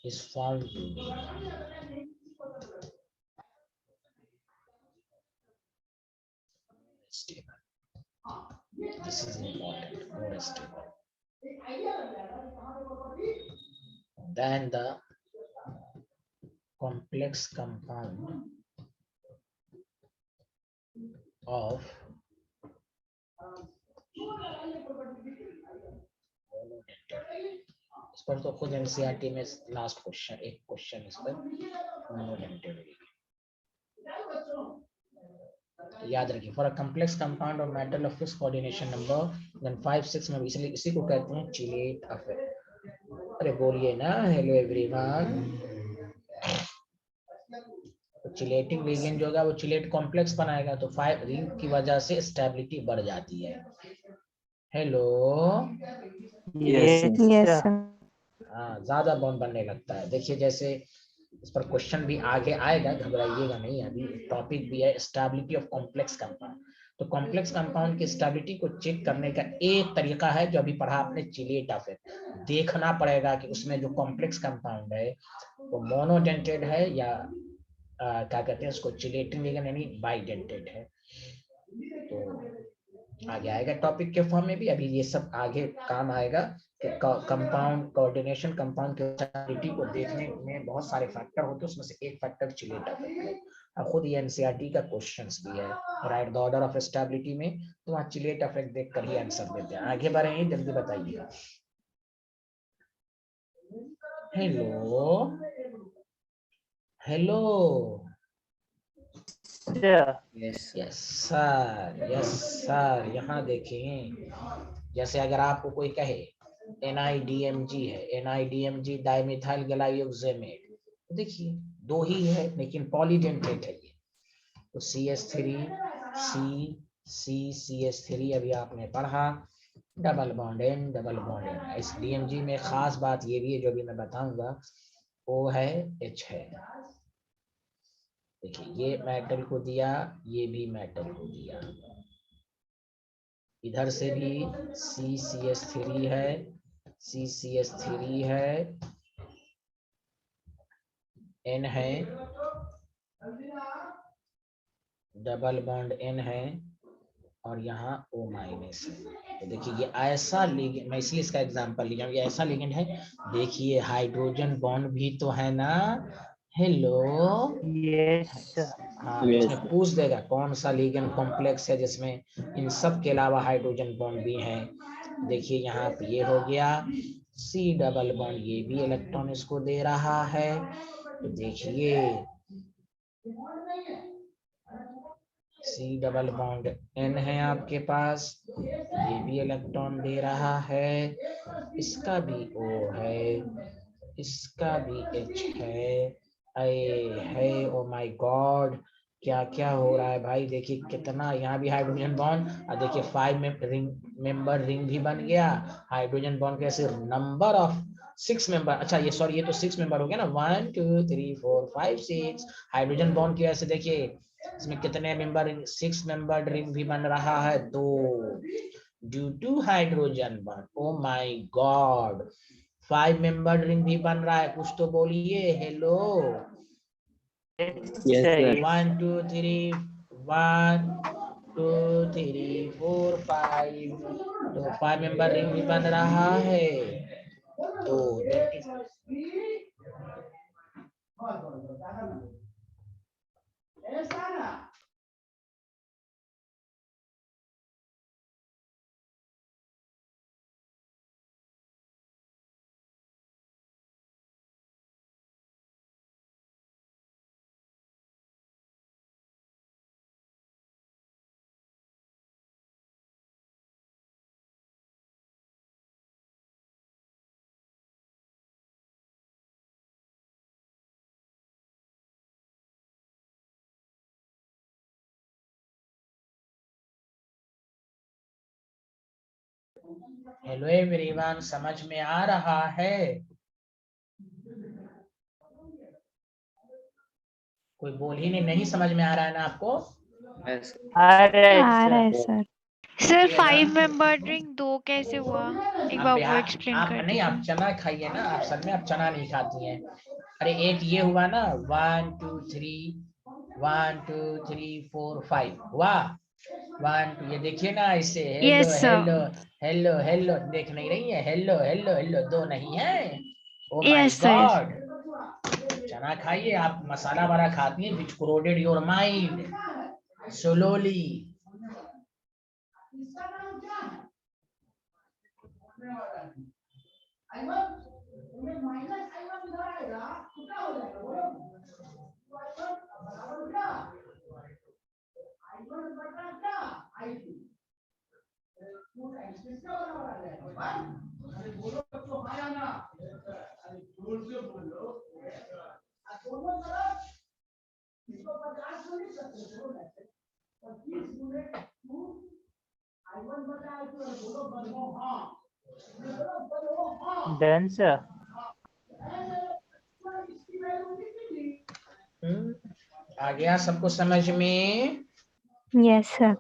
is found to be stable. This is important, more stable than the complex compound of इस पर तो खुद एनसीईआरटी में लास्ट क्वेश्चन, एक क्वेश्चन इस पर मोनोडेंटेड याद रखिए। For a complex compound of metal of fix coordination number then 5 6 में, इसलिए इसी को कहते हैं चिलेट इफेक्ट। अरे बोलिए ना हेलो एवरीवन। तो चिलेटिंग लिगेंड जो होगा वो चिलेट कॉम्प्लेक्स बनाएगा, तो 5 रिंग की वजह से स्टेबिलिटी बढ़ जाती है। Hello Yes, sir. Yes, sir. हाँ, ज्यादा बॉन्ड बनने लगता है। देखिए जैसे इस पर क्वेश्चन भी आगे आएगा, घबराइएगा नहीं, अभी टॉपिक भी है स्टेबिलिटी ऑफ कॉम्प्लेक्स कंपाउंड। तो कॉम्प्लेक्स कंपाउंड की स्टेबिलिटी को चेक करने का एक तरीका है जो अभी पढ़ा आपने, चिलेट इफेक्ट। देखना पड़ेगा कि उसमें जो कॉम्प्लेक्स कंपाउंड है वो मोनोडेंटेड है या क्या कहते हैं उसको, चिलेटिंग लिगेंड यानी बाइडेंटेड है। तो आगे आएगा टॉपिक के फॉर्म में भी, अभी ये सब आगे काम आएगा कि कंपाउंड कोऑर्डिनेशन, कंपाउंड की स्टेबिलिटी को देखने में बहुत सारे फैक्टर होते हैं, उसमें से एक फैक्टर चिलेट इफेक्ट है। अब खुद ये एनसीईआरटी का क्वेश्चंस भी है, right the order of stability में, तो वहाँ चिलेट इफेक्ट देख कर ही आंसर देते हैं। आगे बढ़े, जल्दी बताइए। Hello hello yes yes sir, yes sir. यहाँ देखें, जैसे अगर आपको कोई कहे NiDMG है, NiDMG डाइमिथाइल ग्लाइकोजेनेट, तो देखिए दो ही है लेकिन पॉलीडेंटेट है ये। तो CH3 CH3 अभी आपने पढ़ा, double bond N double bond N। इस DMG में खास बात ये भी है जो भी मैं बताऊंगा, O है H है। देखिए ये मेटल को दिया, ये भी मेटल को दिया, इधर से भी CCH3 है, CCH3 है, N है, डबल बॉन्ड N है, और यहाँ O माइनस है। तो देखिए ये ऐसा लिगेंड, मैं इसलिए इसका एग्जांपल लिया, ये ऐसा लिगेंड है। देखिए हाइड्रोजन बॉन्ड भी तो है ना। हेलो यस हाँ, तो इसमें पूछ देगा कौन सा लिगेंड कॉम्प्लेक्स है जिसमें इन सब के अलावा हाइड्रोजन बॉन्ड भी है। देखिए यहाँ पे ये हो गया C डबल बॉन्ड, ये भी इलेक्ट्रॉन इसको दे रहा है। तो देखिए C डबल बॉन्ड N है आपके पास, ये भी इलेक्ट्रॉन दे रहा है, इसका भी O है, इसका भी H है। है ओ माय गॉड, क्या क्या हो रहा है भाई। देखिए कितना, यहाँ भी हाइड्रोजन बॉन्ड, और देखिए 5 मेंबर रिंग भी बन गया। हाइड्रोजन बॉन्ड कैसे, नंबर ऑफ 6 मेंबर, अच्छा ये सॉरी ये तो 6 मेंबर हो गया ना, 1 2 3 4 5 6। हाइड्रोजन बॉन्ड की वजह से देखिए इसमें कितने मेंबर, 6 मेंबर रिंग भी बन रहा है, 2 due to hydrogen bond. Oh my god, 5 member ring भी बन रहा है, कुछ तो बोलिए। Hello Yes, sir. 1 2 3 1 2 3 4 5, तो 5 मेंबर रिंग भी बन रहा है। तो हेलो एवरीवन, समझ में आ रहा है? कोई बोल ही नहीं समझ में आ रहा है ना आपको? यस आ रहा है सर। सर 5 मेंबर्ड रिंग 2 कैसे हुआ, एक बार वो एक्सप्लेन आप कर नहीं, आप दीजिए। चना खाइए ना, आप सर में आप चना नहीं खाती हैं। अरे एक ये हुआ ना, 1 2 3 1 2 3 4 5 हुआ, 1 2, ये देखिए ना इसे, hello Yes, sir. Hello hello hello, देख नहीं रही है, हेलो हेलो हेलो, 2 नहीं है। Oh my Yes, sir. Yes. God, चना खाइए, आप मसाला वाला खाती हैं, which corroded your mind slowly। Done sir. आ गया सबको समझ में? Yes, sir.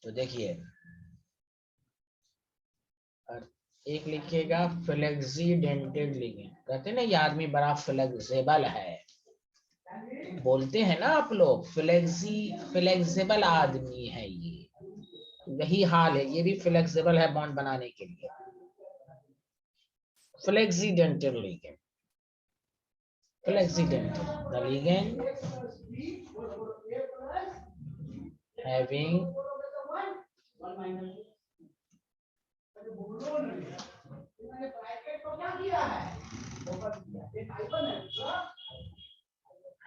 तो देखिए, और एक लिखिएगा फ्लेक्सिडेंटेड लिगेंड। कहते हैं ना ये आदमी बड़ा फ्लेक्सिबल है, बोलते हैं ना आप लोग, फ्लेक्सिबल आदमी है ये। यही हाल है, ये भी फ्लेक्सिबल है बॉन्ड बनाने के लिए। Flexidentate ligand, flexidentate the ligand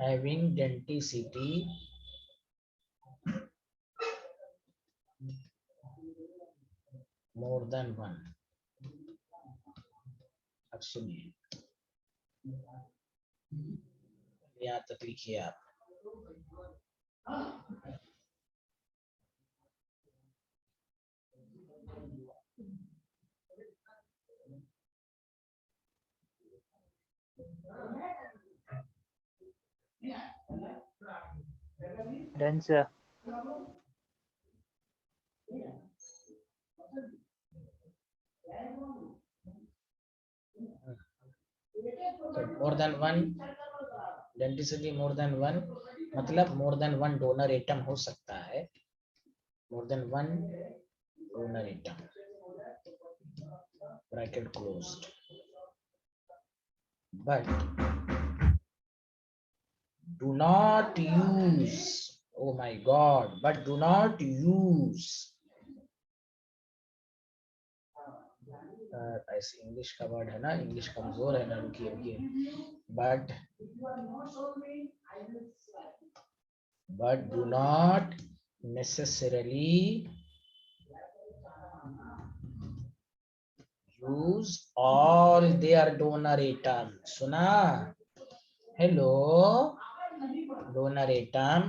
having denticity more than one। अब सुनिए, यहाँ तक लिखिए आप। Done sir. More than one denticity, more than one मतलब more than one donor atom हो सकता है, more than one donor atom, bracket closed. But do not use, oh my God, but do not use, ऐसे English का word है ना, English कमजोर है ना, रुकिए, but do not necessarily use all their donor atom। सुना? हेलो, डोनर एटम,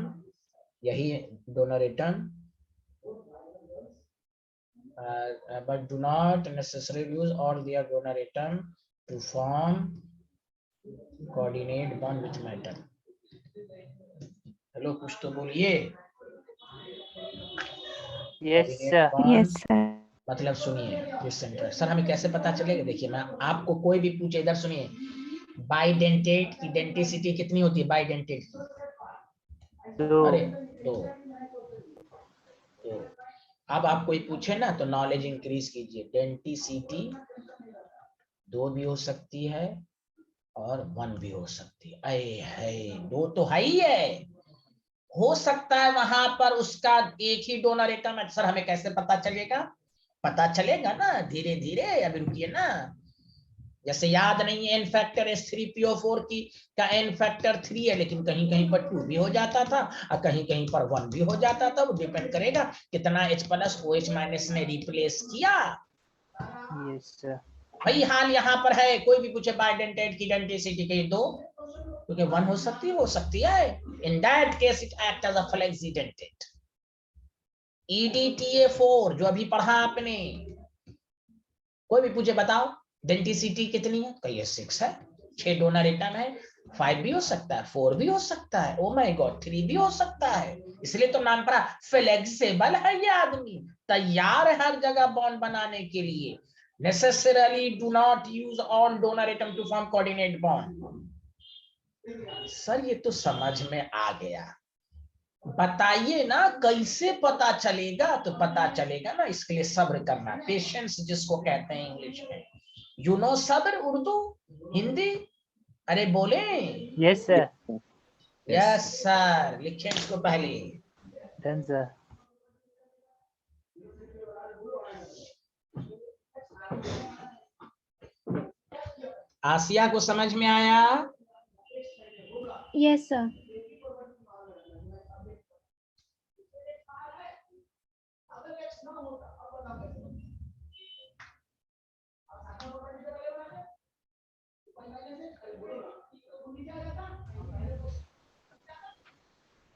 यही donor atom. But do not necessarily use all their donor atom to form coordinate bond with matter। Hello, कुछ तो बोलिए। Yes sir. Yes, sir. मतलब सुनिए, डिसेंटर sir हमें कैसे पता चलेगा? देखिए, मैं आपको कोई भी पूछे, इधर सुनिए, बाइडेंटेट की डेंटिसिटी कितनी होती है? बाइडेंटेट की अरे दो। अब आप कोई पूछे ना तो नॉलेज इंक्रीज कीजिए। डेंटिसिटी 2 भी हो सकती है और 1 भी हो सकती है। अरे है, 2 तो है ही है, हो सकता है वहां पर उसका एक ही डोनर एटम है। सर हमें कैसे पता चलेगा? पता चलेगा ना धीरे धीरे, अभी रुकिए ना। जैसे याद नहीं है, एन फैक्टर H3PO4 की का एन फैक्टर 3 है, लेकिन कहीं कहीं पर 2 भी हो जाता था और कहीं कहीं पर 1 भी हो जाता था। वो डिपेंड करेगा कितना H+OH- ने रिप्लेस किया। Yes sir. वही हाल यहाँ पर है। कोई भी पूछे बाइडेंटेट की डेंटिसिटी के 2, क्योंकि 1 हो सकती है। In that case it act as a flexidentate. EDTA4 जो अभी पढ़ा आपने, कोई भी पूछे बताओ डेंटिसिटी कितनी है, कहिए 6 है। 6 डोनर एटम है, 5 भी हो सकता है, 4 भी हो सकता है, ओ माय गॉड 3 भी हो सकता है। इसलिए तो नाम पड़ा, फ्लेक्सिबल है ये आदमी, तैयार है हर जगह बॉन्ड बनाने के लिए। Necessarily do not use all donor atom to form coordinate bond. Sir ये तो समझ में आ गया, बताइए ना कैसे पता चलेगा? तो पता चलेगा ना, इसके लिए सब्र करना, पेशेंस जिसको कहते हैं इंग्लिश में। यू नो सब्र, उर्दू, हिंदी, अरे बोले। Yes sir. यस सर, लिखिए इसको पहले। Done sir. आसिया को समझ में आया? Yes, sir.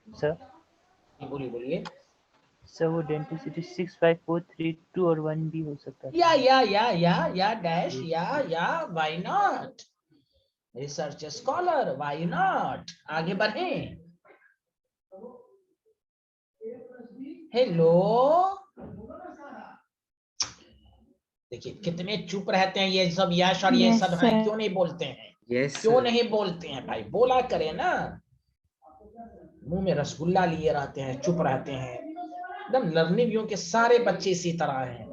सर बोलिए बोलिए। सर वो डेंसिटी 65432 और 1 भी हो सकता है। या डैश या why not, research scholar, why not. आगे बढ़े। हेलो, देखिए कितने चुप रहते हैं ये सब, यश और ये Yes, सब हैं, sir. क्यों नहीं बोलते हैं? Yes, क्यों sir. नहीं बोलते हैं भाई? बोला करें ना। मुंह में रसगुल्ला लिए रहते हैं, चुप रहते हैं। एकदम लर्निंग व्यू के सारे बच्चे इसी तरह हैं,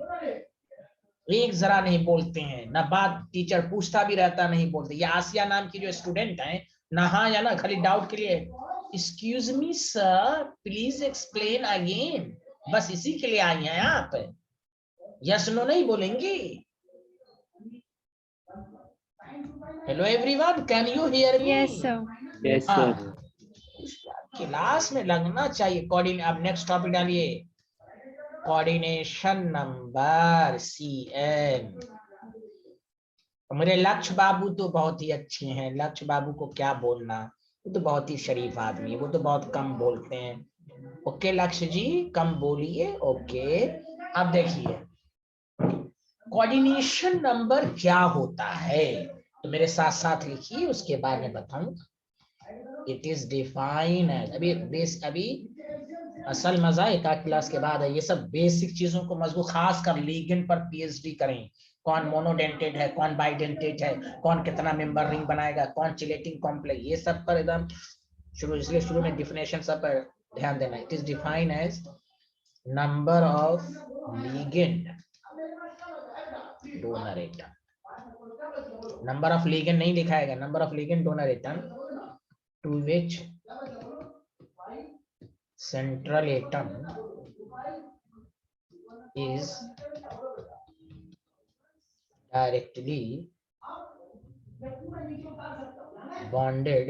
एक जरा नहीं बोलते हैं, ना बात टीचर पूछता भी रहता नहीं बोलते। ये आसिया नाम की जो स्टूडेंट है ना, हाँ या ना, खाली डाउट के लिए excuse me sir please explain again, बस इसी के लिए आई हैं आप। यस नो नहीं बोलेंगी। Hello everyone, can you hear me? Yes, sir. Yes, sir. Class में लगना चाहिए। कोऑर्डिनेट, अब नेक्स्ट टॉपिक डालिए, कोऑर्डिनेशन नंबर CN। मेरे लक्ष्य बाबू तो बहुत ही अच्छे हैं, लक्ष्य बाबू को क्या बोलना, वो तो बहुत ही शरीफ आदमी है, वो तो बहुत कम बोलते हैं। ओके लक्ष्य जी, कम बोलिए। ओके, अब देखिए कोऑर्डिनेशन नंबर क्या होता है, तो मेरे साथ साथ लिखिए, उसके बाद मैं बताऊंगा। इट इज डिफाइन एज, अभी असल मजा एक आध क्लास के बाद है, ये सब बेसिक चीजों को मजबूत, खास कर लिगेंड पर PhD करें। कौन मोनोडेंटेड है, कौन बाइडेंटेड है, कौन कितना मेंबर रिंग बनाएगा, कौन चिलेटिंग कॉम्प्लेक्स, ये सब पर एकदम शुरू, इसलिए शुरू में डिफिनेशन सब पर ध्यान देना। It is define as number of ligand donor atom. Number of ligand नहीं दिखाएगा, number of ligand donor atom to which central atom is directly bonded,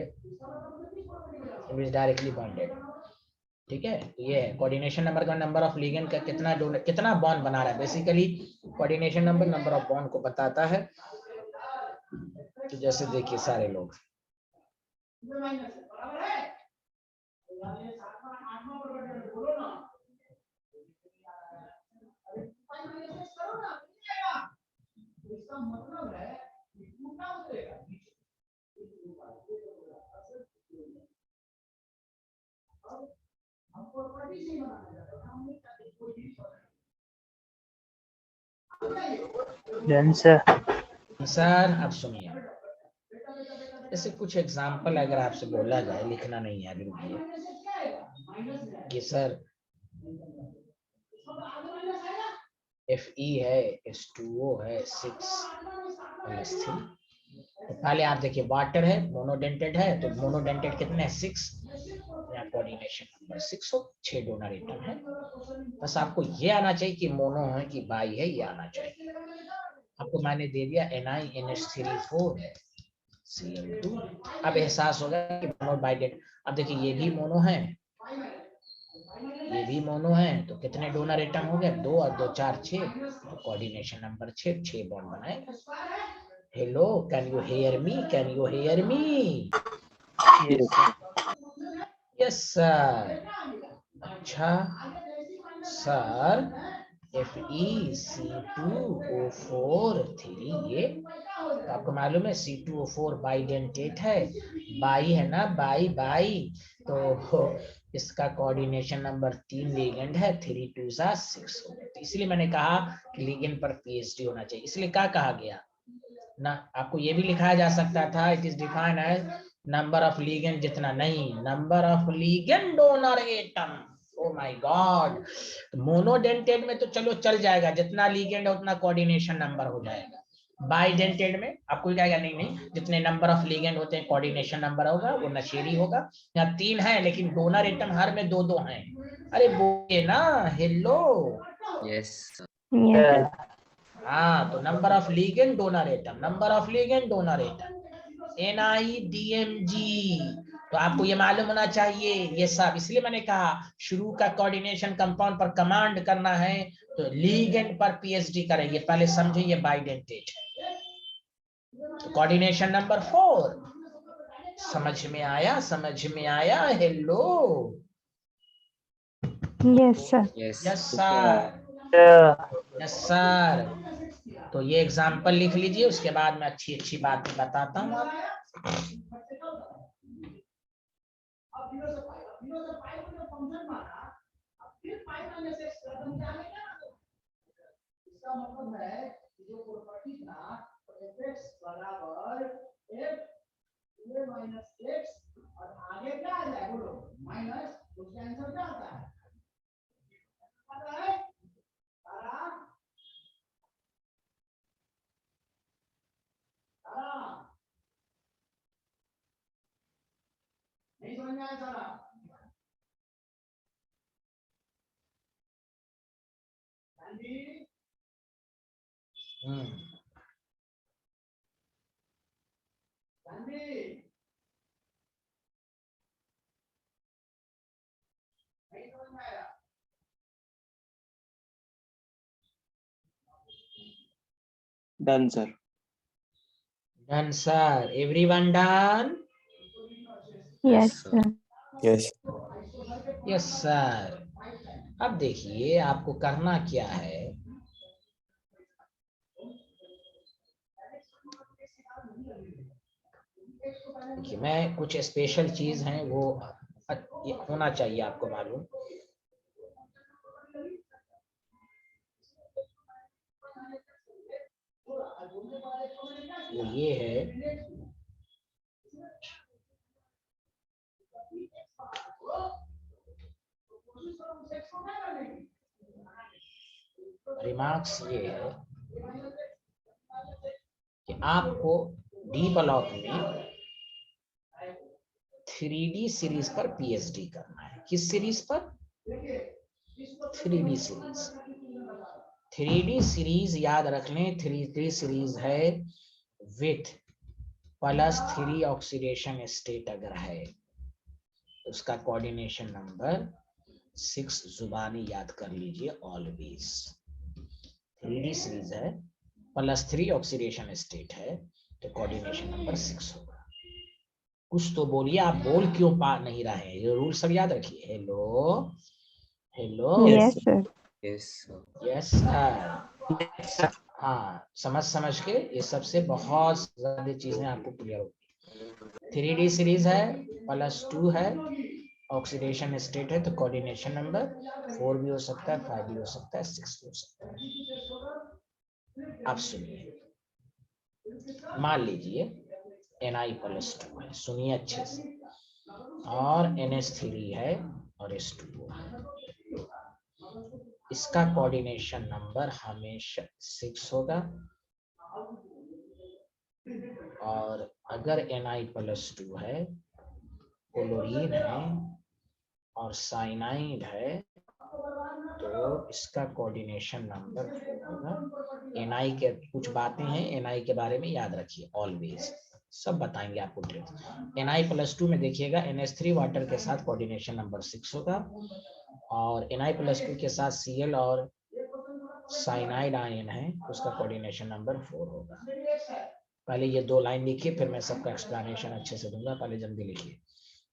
ठीक है। ये है कोऑर्डिनेशन नंबर का, नंबर ऑफ लिगेंड का कितना बॉन्ड बना रहा है। Basically coordination number number of bond को बताता है। तो जैसे देखिए सारे लोग, डन सर। सर अब सुनिए, ऐसे कुछ एग्जाम्पल अगर आपसे बोला जाए, लिखना नहीं है अभी, कि सर Fe है, H2O है, 6 तो पहले आप देखिए वाटर है, मोनोडेंटेड है, तो मोनोडेंटेड कितने हैं 6, या कोऑर्डिनेशन नंबर 6 हो, 6 डोनर एटम है। बस आपको ये आना चाहिए कि मोनो है कि बाई है, ये आना चाहिए। आपको मैंने दे दिया NiNH3 Cl2। अब एहसास होगा कि मोनो बाइडेंट। अब देखिए ये भी मोनो है, ये भी मोनो है, तो कितने डोनर एटम हो गए, 2 और 2 4 6, तो कोऑर्डिनेशन नंबर 6 बॉन्ड बनाएगा। Hello, can you hear me, can you hear me? Yes sir. अच्छा सर, FeC2O4 3, ये तो आपको मालूम है C2O4 बाइडेंटेट है, बाई है ना, बाई तो इसका कोऑर्डिनेशन नंबर 3 लिगेंड है, 3 2 6 हो गए। तो इसलिए मैंने कहा कि लिगेंड पर PhD होना चाहिए। इसलिए क्या कहा गया ना, आपको ये भी लिखाया जा सकता था, it is defined as number of ligand, जितना नहीं, number of ligand donor atom. Oh my god, monodentate में तो चलो चल जाएगा, जितना लिगेंड है उतना कोऑर्डिनेशन नंबर हो जाएगा। बाइडेंटेड में आपको क्या नहीं नहीं जितने नंबर ऑफ लिगेंड होते हैं कोऑर्डिनेशन नंबर होगा वो नशेरी होगा। यहाँ 3 है लेकिन डोनर एटम हर में 2-2 हैं। अरे बोलिए ना हेलो। Yes. Yes. हाँ तो number of ligand donor atom, number of ligand donor atom, NIDMG। तो आपको ये मालूम होना चाहिए ये सब, इसलिए मैंने कहा शुरू का कोऑर्डिनेशन कंपाउंड पर कमांड करना है तो लिगेंड पर PhD करेंगे। पहले समझे ये बाइडेंटेड है। तो कोऑर्डिनेशन नंबर 4 समझ में आया? समझ में आया? Hello Yes, sir. Yes. Yes sir, yes sir. तो ये एग्जाम्पल लिख लीजिए, उसके बाद मैं अच्छी अच्छी बातें बताता हूँ आपको। इसका मतलब है जो प्रॉपर्टी था fx बराबर f माइनस x और आगे क्या आ जाए बोलो माइनस, उसका आंसर क्या आता है पता है? तारा तारा नहीं समझ में आया तारा? Done, sir. Done, sir. Everyone done? Yes, sir. sir. Yes. Yes, sir. अब देखिए आपको करना क्या है। देखिए मैं कुछ स्पेशल चीज हैं वो ये होना चाहिए आपको मालूम। वो ये है रिमार्क्स ये है कि आपको डी ब्लॉक में 3D सीरीज पर PhD करना है। किस सीरीज पर? 3D series. 3D सीरीज याद रख लें, 3D सीरीज है विथ +3 ऑक्सीडेशन स्टेट अगर है उसका कोऑर्डिनेशन नंबर 6 जुबानी याद कर लीजिए ऑलवेज। 3D सीरीज है +3 ऑक्सीडेशन स्टेट है तो कोऑर्डिनेशन नंबर 6 होगा। कुछ तो बोलिए, आप बोल क्यों पा नहीं रहे हैं? ये रूल सब याद रखिए। Hello hello. Yes, sir. Yes. Sir. Yes sir. हाँ समझ के ये सबसे बहुत ज्यादा चीजें आपको क्लियर होगी। 3D सीरीज है +2 है ऑक्सीडेशन स्टेट है तो कोऑर्डिनेशन नंबर 4 भी हो सकता है, 5 भी हो सकता है, 6 भी हो सकता है। अब सुनिए, मान लीजिए Na+2 है, सुनिए अच्छे से, और NH3 है और H2O है। इसका कोऑर्डिनेशन नंबर हमेशा 6 होगा और अगर Na+2 है, क्लोरीन है और साइनाइड है तो इसका कोऑर्डिनेशन नंबर 4 होगा। Na के कुछ बातें हैं Na के बारे में याद रखिए ऑलवेज, सब बताएंगे आपको ट्रिक्स। Na+2 में देखिएगा NH3 वाटर के साथ कोऑर्डिनेशन नंबर 6 होगा और Na+2 के साथ Cl और साइनाइड आयन है उसका कोऑर्डिनेशन नंबर 4 होगा। पहले ये 2 लाइन लिखिए फिर मैं सबका एक्सप्लेनेशन अच्छे से दूंगा, पहले जल्दी लिखिए।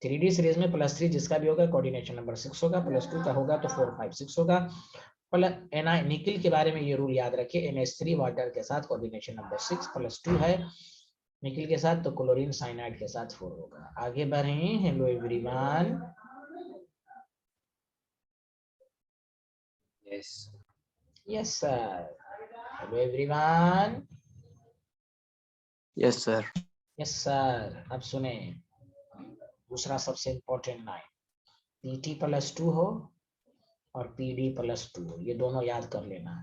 3D सीरीज में +3 जिसका भी होगा कोऑर्डिनेशन नंबर 6 होगा, +2 का होगा तो 4 5 6 होगा। Na निकिल के बारे में ये रूल याद रखिए, NH3 वाटर के साथ कोऑर्डिनेशन नंबर 6 +2 है निकिल के साथ तो क्लोरीन साइनाइड के साथ 4 होगा। आगे बढ़े। Hello everyone. Yes. Yes sir. Hello everyone. Yes, sir. Yes sir. अब सुने दूसरा सबसे इंपॉर्टेंट लाइन, PT+2 हो और PD+2 हो, ये दोनों याद कर लेना।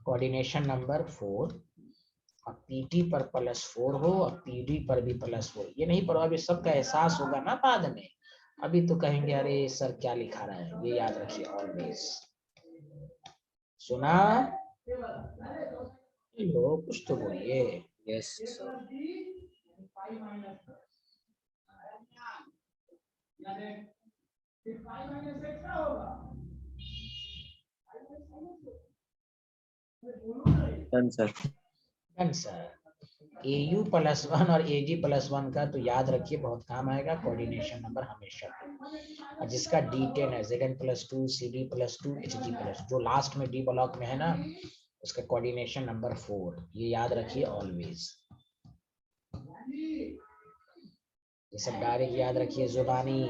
कोऑर्डिनेशन नंबर 4 अब पीटी पर +4 हो, अब पीडी पर भी +4। ये नहीं पढ़ो, अभी सबका एहसास होगा ना बाद में। अभी तो कहेंगे अरे सर क्या लिखा रहा है। ये याद रखिए ऑलवेज। सुना? लो कुछ तो बोलिए। Yes, sir. Done, sir. Answer AU +1 और AG +1 का तो याद रखिए, बहुत काम आएगा। कोऑर्डिनेशन नंबर हमेशा 2, और जिसका D10 है Zn+2 CD+2 Hg+, जो लास्ट में D ब्लॉक में है ना, उसका कोऑर्डिनेशन नंबर 4। ये याद रखिए ऑलवेज। ये सब डायरेक्ट याद रखिए जुबानी,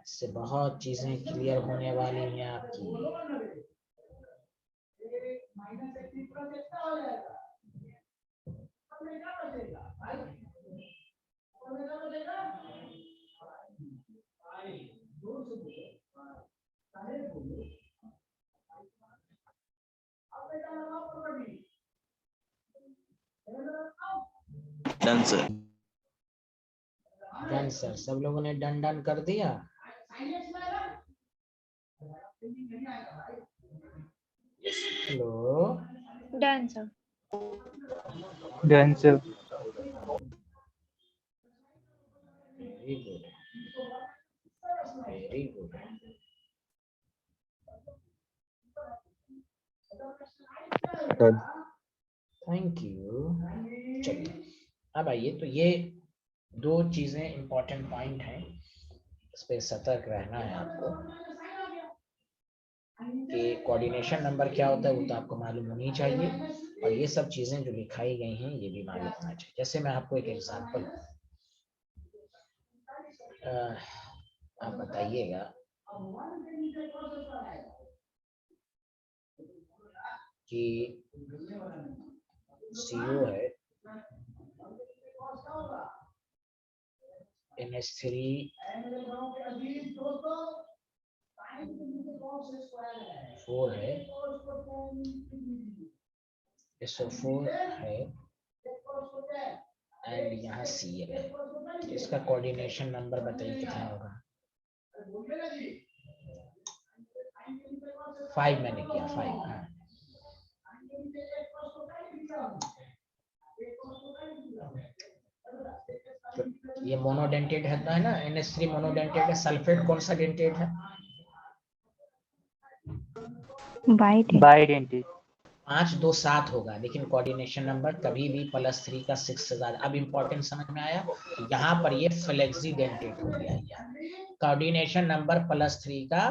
इससे बहुत चीजें क्लियर होने वाली हैं आपकी। Done, sir. डन सर, सब लोगों ने डन डन कर दिया। Hello, done sir. Done sir. Very good, very good. Thank you. चलिए अब आइए, तो ये 2 चीजें इंपॉर्टेंट पॉइंट हैं, इस पे सतर्क रहना है आपको कि कोऑर्डिनेशन नंबर क्या होता है वो तो आपको मालूम होनी चाहिए, और ये सब चीजें जो लिखाई गई हैं ये भी मालूम होना चाहिए। जैसे मैं आपको एक एग्जांपल, आप बताइएगा कि CO है NH3 4 है, SO4 है, एंड यहाँ Cl है। इसका कोऑर्डिनेशन नंबर बताइए कितना होगा? 5 मैंने किया, 5। हाँ, तो ये मोनोडेंटेट है ना, NH3 मोनोडेंटेट है। सल्फेट कौन सा डेंटेट है? बाइडेंटेट। 5 2 7 होगा, लेकिन कोऑर्डिनेशन नंबर कभी भी +3 का 6 से ज्यादा। अब इंपॉर्टेंट समझ में आया? यहाँ पर ये फ्लेक्सी डेंटेट हो गया। कोऑर्डिनेशन नंबर +3 का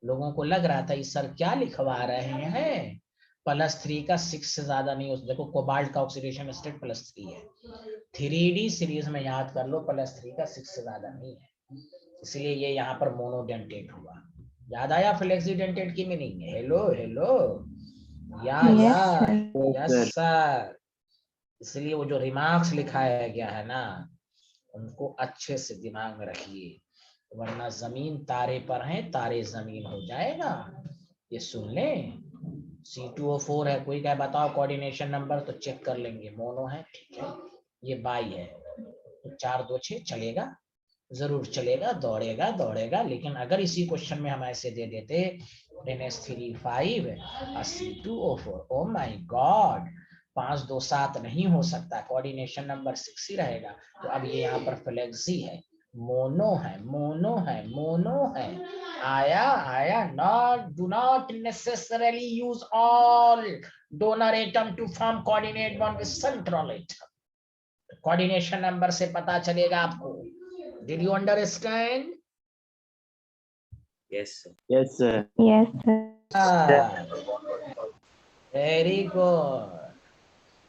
लोगों को लग रहा था इस सर क्या लिखवा रहे हैं, +3 का 6 से ज्यादा नहीं हो। देखो कोबाल्ट का ऑक्सीडेशन स्टेट +3 है। 3D सीरीज में याद कर लो, +3 का 6 से ज्यादा नहीं है, इसलिए ये यहाँ पर मोनोडेंटेट हुआ। याद आया फ्लेक्सी डेंटेट की meaning? Hello hello, yes sir. इसलिए वो जो रिमार्क्स लिखाया गया है ना, उनको अच्छे से दिमाग में रखिए, वरना जमीन तारे पर है, तारे जमीन हो जाएगा। ये सुन लें, C2O4 है, कोई क्या बताओ कोऑर्डिनेशन नंबर, तो चेक कर लेंगे, मोनो है, ठीक है। ये बाई है, तो 4 2 6 चलेगा, जरूर चलेगा, दौड़ेगा दौड़ेगा। लेकिन अगर इसी क्वेश्चन में हम ऐसे दे देते NH3 5 C2O4, O my god, 5 2 7 नहीं हो सकता, कोऑर्डिनेशन नंबर 6 ही रहेगा। तो अब ये यहाँ पर फ्लेक्सी है, मोनो है, मोनो है, मोनो है। आया आया। Not, do not necessarily use all donor atom to form coordinate bond with central atom. Coordination number से पता चलेगा आपको। Did you understand? Yes, sir. Yes, sir. Very good.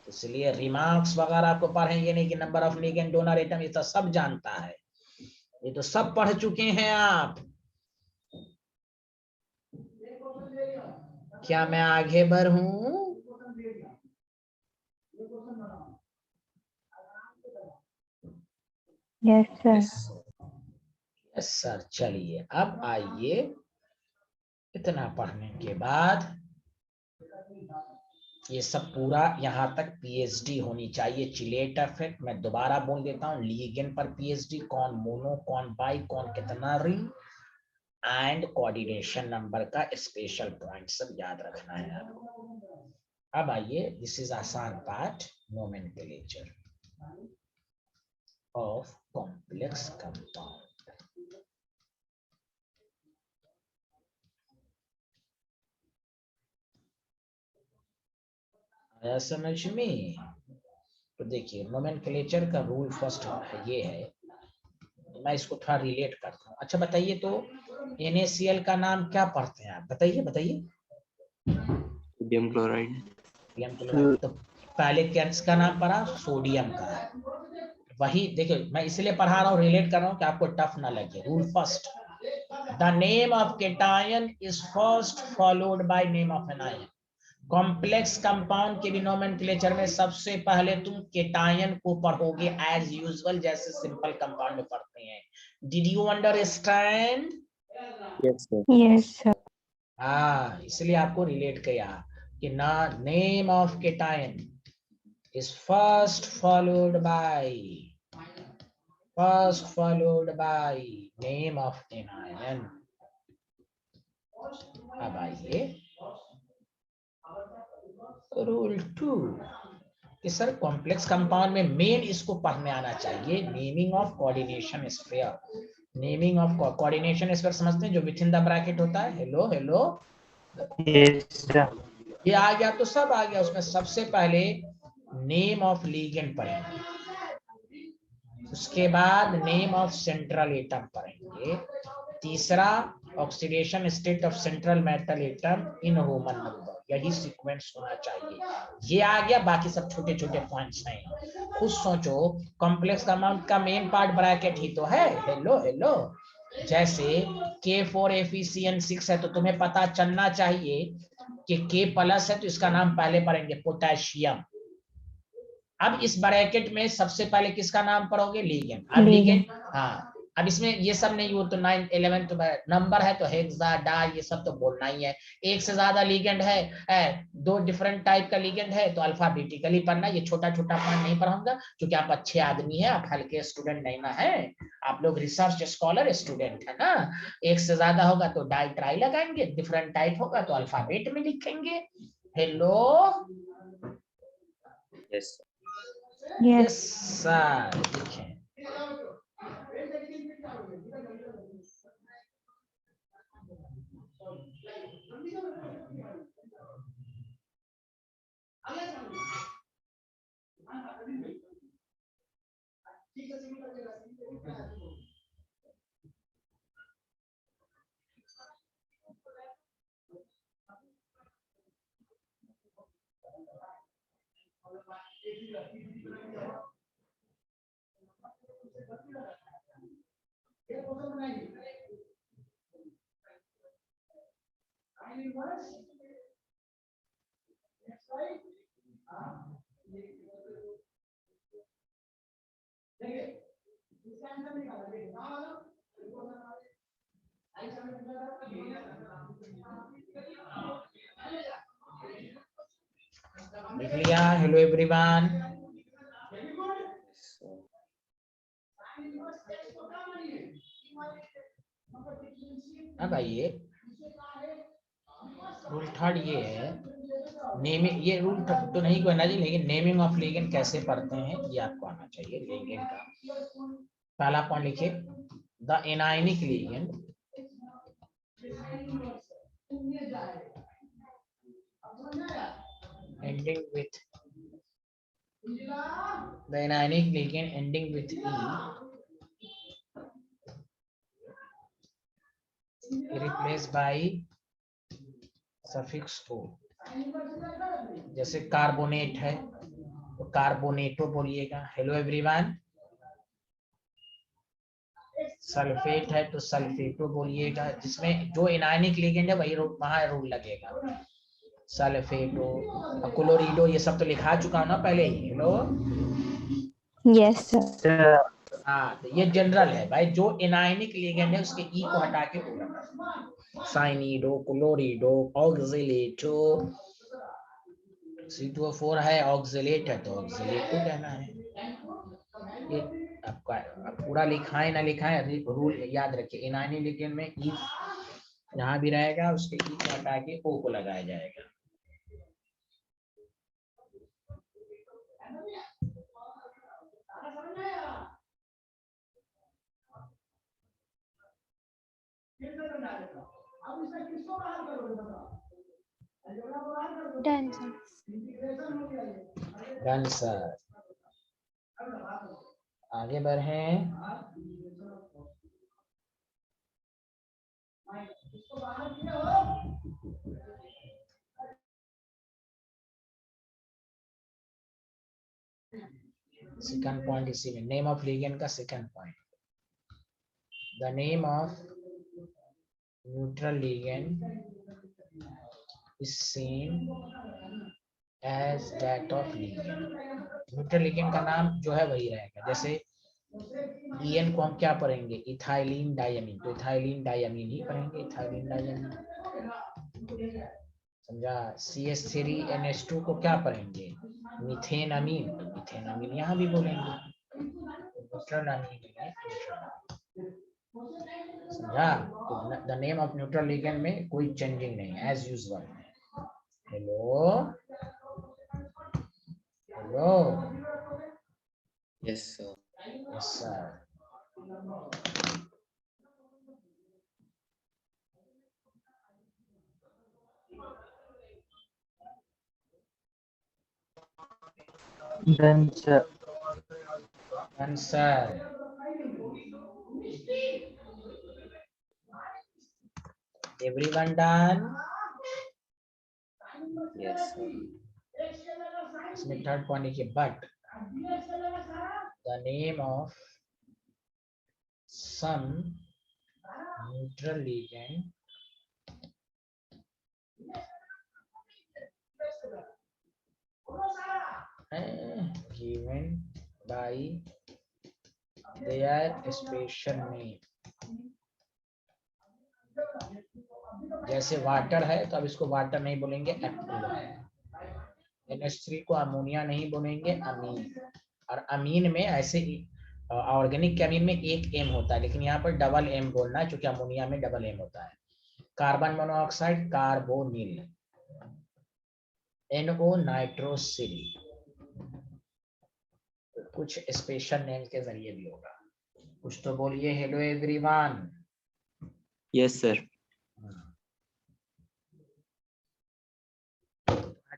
इसलिए रिमार्क्स वगैरह आपको पढ़े, ये नहीं कि number of ligand, donor atom, ये तो सब जानता है, ये तो सब पढ़ चुके हैं आप। क्या मैं आगे बढ़ूं? Yes, sir. Yes, sir. Yes sir. चलिए अब आइए, इतना पढ़ने के बाद ये सब पूरा यहाँ तक पीएचडी होनी चाहिए। चिलेट इफेक्ट मैं दोबारा बोल देता हूँ, लिगेंड पर पीएचडी, कौन मोनो कौन बाई कौन कितना रिंग, एंड कोऑर्डिनेशन नंबर का स्पेशल पॉइंट सब याद रखना है आपको। अब आइए, दिस इज आसान part, nomenclature of complex compound. आया समझ में? तो देखिए, नोमेनक्लेचर का रूल फर्स्ट ये है, तो मैं इसको थोड़ा रिलेट करता हूँ। अच्छा बताइए, तो NaCl का नाम क्या पढ़ते हैं आप? बताइए बताइए। Sodium chloride. Sodium chloride. तो पहले क्या इसका नाम पढ़ा? सोडियम का। वही देखिए, मैं इसलिए पढ़ा रहा हूँ, रिलेट कर रहा हूँ कि आपको टफ ना लगे। Rule first, the name of cation is first followed by name of anion. Complex compound के भी नोमेनक्लेचर में सबसे पहले तुम केटायन को पढ़ोगे एज यूजुअल, जैसे सिंपल कंपाउंड में पढ़ते हैं। Did you understand? Yes sir. Yes, sir. हाँ, इसलिए आपको रिलेट किया कि ना, name of cation is first followed by name of anion. अब आइए रूल 2 कि सर कॉम्प्लेक्स कंपाउंड में मेन इसको पढ़ने आना चाहिए, naming of coordination sphere. Naming of coordination sphere समझते हैं, जो विथ इन द ब्रैकेट होता है। Hello hello, Yes, sir. ये आ गया तो सब आ गया। उसमें सबसे पहले नेम ऑफ लिगेंड पढ़ेंगे, उसके बाद नेम ऑफ सेंट्रल एटम पढ़ेंगे, तीसरा oxidation state of central metal atom in Roman number. यही सीक्वेंस होना चाहिए। ये आ गया, बाकी सब छोटे छोटे पॉइंट्स हैं। खुद सोचो, कॉम्प्लेक्स कंपाउंड का मेन पार्ट ब्रैकेट ही तो है। हेलो हेलो, जैसे K4FeCN6 है, तो तुम्हें पता चलना चाहिए कि K+ है तो इसका नाम पहले पढ़ेंगे, पोटेशियम। अब इस ब्रैकेट में सबसे पहले किसका नाम पढ़ोगे? लिगेंड। अब लिगेंड, हाँ, अब इसमें ये सब नहीं, वो तो 9 11 तो नंबर है, तो हेक्सा डाई ये सब तो बोलना ही है। एक से ज्यादा लिगेंड है, 2 डिफरेंट टाइप का लिगेंड है, तो अल्फाबेटिकली पढ़ना। ये छोटा छोटा पॉइंट नहीं पढ़ाऊंगा, क्योंकि आप अच्छे आदमी हैं, आप हल्के स्टूडेंट नहीं ना है, आप लोग रिसर्च स्कॉलर स्टूडेंट है ना। एक से ज्यादा होगा तो डाई ट्राई लगाएंगे, डिफरेंट टाइप होगा तो अल्फाबेट में लिखेंगे। Hello, yes Yes. सर लिखें। लिख लिया? Hello everyone. अब आइए, रूल 3 ये है, नेमिंग। ये रूल तो नहीं कहना जी, लेकिन नेमिंग ऑफ लिगेंड कैसे पढ़ते हैं ये आपको आना चाहिए। लिगेंड का पहला पॉइंट लिखिए, the anionic ligand ending with the anionic ligand ending with E replaced by suffix O। जैसे कार्बोनेट है तो कार्बोनेटो बोलिएगा। Hello everyone. सल्फेट है तो सल्फेटो बोलिएगा। जिसमें जो एनायनिक लिगेंड है वही वहां रूल लगेगा, सल्फेटो। क्लोरिडो ये सब तो लिखा चुका हूं ना पहले ही। Hello, Yes, sir. Sir. हाँ, तो ये जनरल है भाई, जो एनायनिक लिगेंड है उसके ई को हटा के ओ लगा, साइनिडो, क्लोरिडो, ऑक्सिलेटो, C2O4 है, ऑक्सिलेट है तो ऑक्सिलेट को कहना है। ये आपका आप पूरा लिखाए ना लिखाए, रूल याद रखिए। इनाइनिक लिगेंड में ई जहां भी रहेगा उसके ई को हटा के ओ को लगाया जाएगा। Done, sir. Done sir. आगे बढ़ें। सेकंड पॉइंट इसी में, नेम ऑफ लिगेंड का second point. The name of neutral ligand is same as that of ligand. Neutral ligand का नाम जो है वही रहेगा। जैसे EN को हम क्या पढ़ेंगे, इथाइलिन डायमीन, तो इथाइलिन डायमीन ही पढ़ेंगे, इथाइलिन डायमीन। समझा। CH3NH2 को क्या पढ़ेंगे, मीथेन अमीन, तो मीथेन अमीन यहाँ भी बोलेंगे। न्यूट्रल अमीन है, समझा। तो the name of neutral ligand में कोई चेंजिंग नहीं, as usual. Hello hello. Yes, sir. Yes sir. Done, sir. Answer. Everyone done. Yes, sir. इसमें थर्ड पॉइंट लिखिए, but the name of some neutral ligand given by their special name। जैसे water है तो अब इसको water नहीं बोलेंगे, NH3 को अमोनिया नहीं बोलेंगे, अमीन। और अमीन में ऐसे ही ऑर्गेनिक के अमीन में एक एम होता है, लेकिन यहाँ पर डबल एम बोलना है क्योंकि अमोनिया में डबल एम होता है। Carbon monoxide carbonyl, NO nitrosyl. कुछ स्पेशल नेम के जरिए भी होगा। कुछ तो बोलिए। Hello everyone. Yes, sir.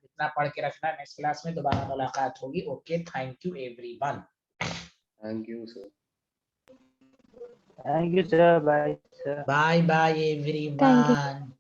इतना पढ़ के रखना, नेक्स्ट क्लास में दोबारा मुलाकात होगी। Okay, thank you everyone. Thank you, sir. Thank you, sir. Bye, sir. Bye bye Thank you. Everyone.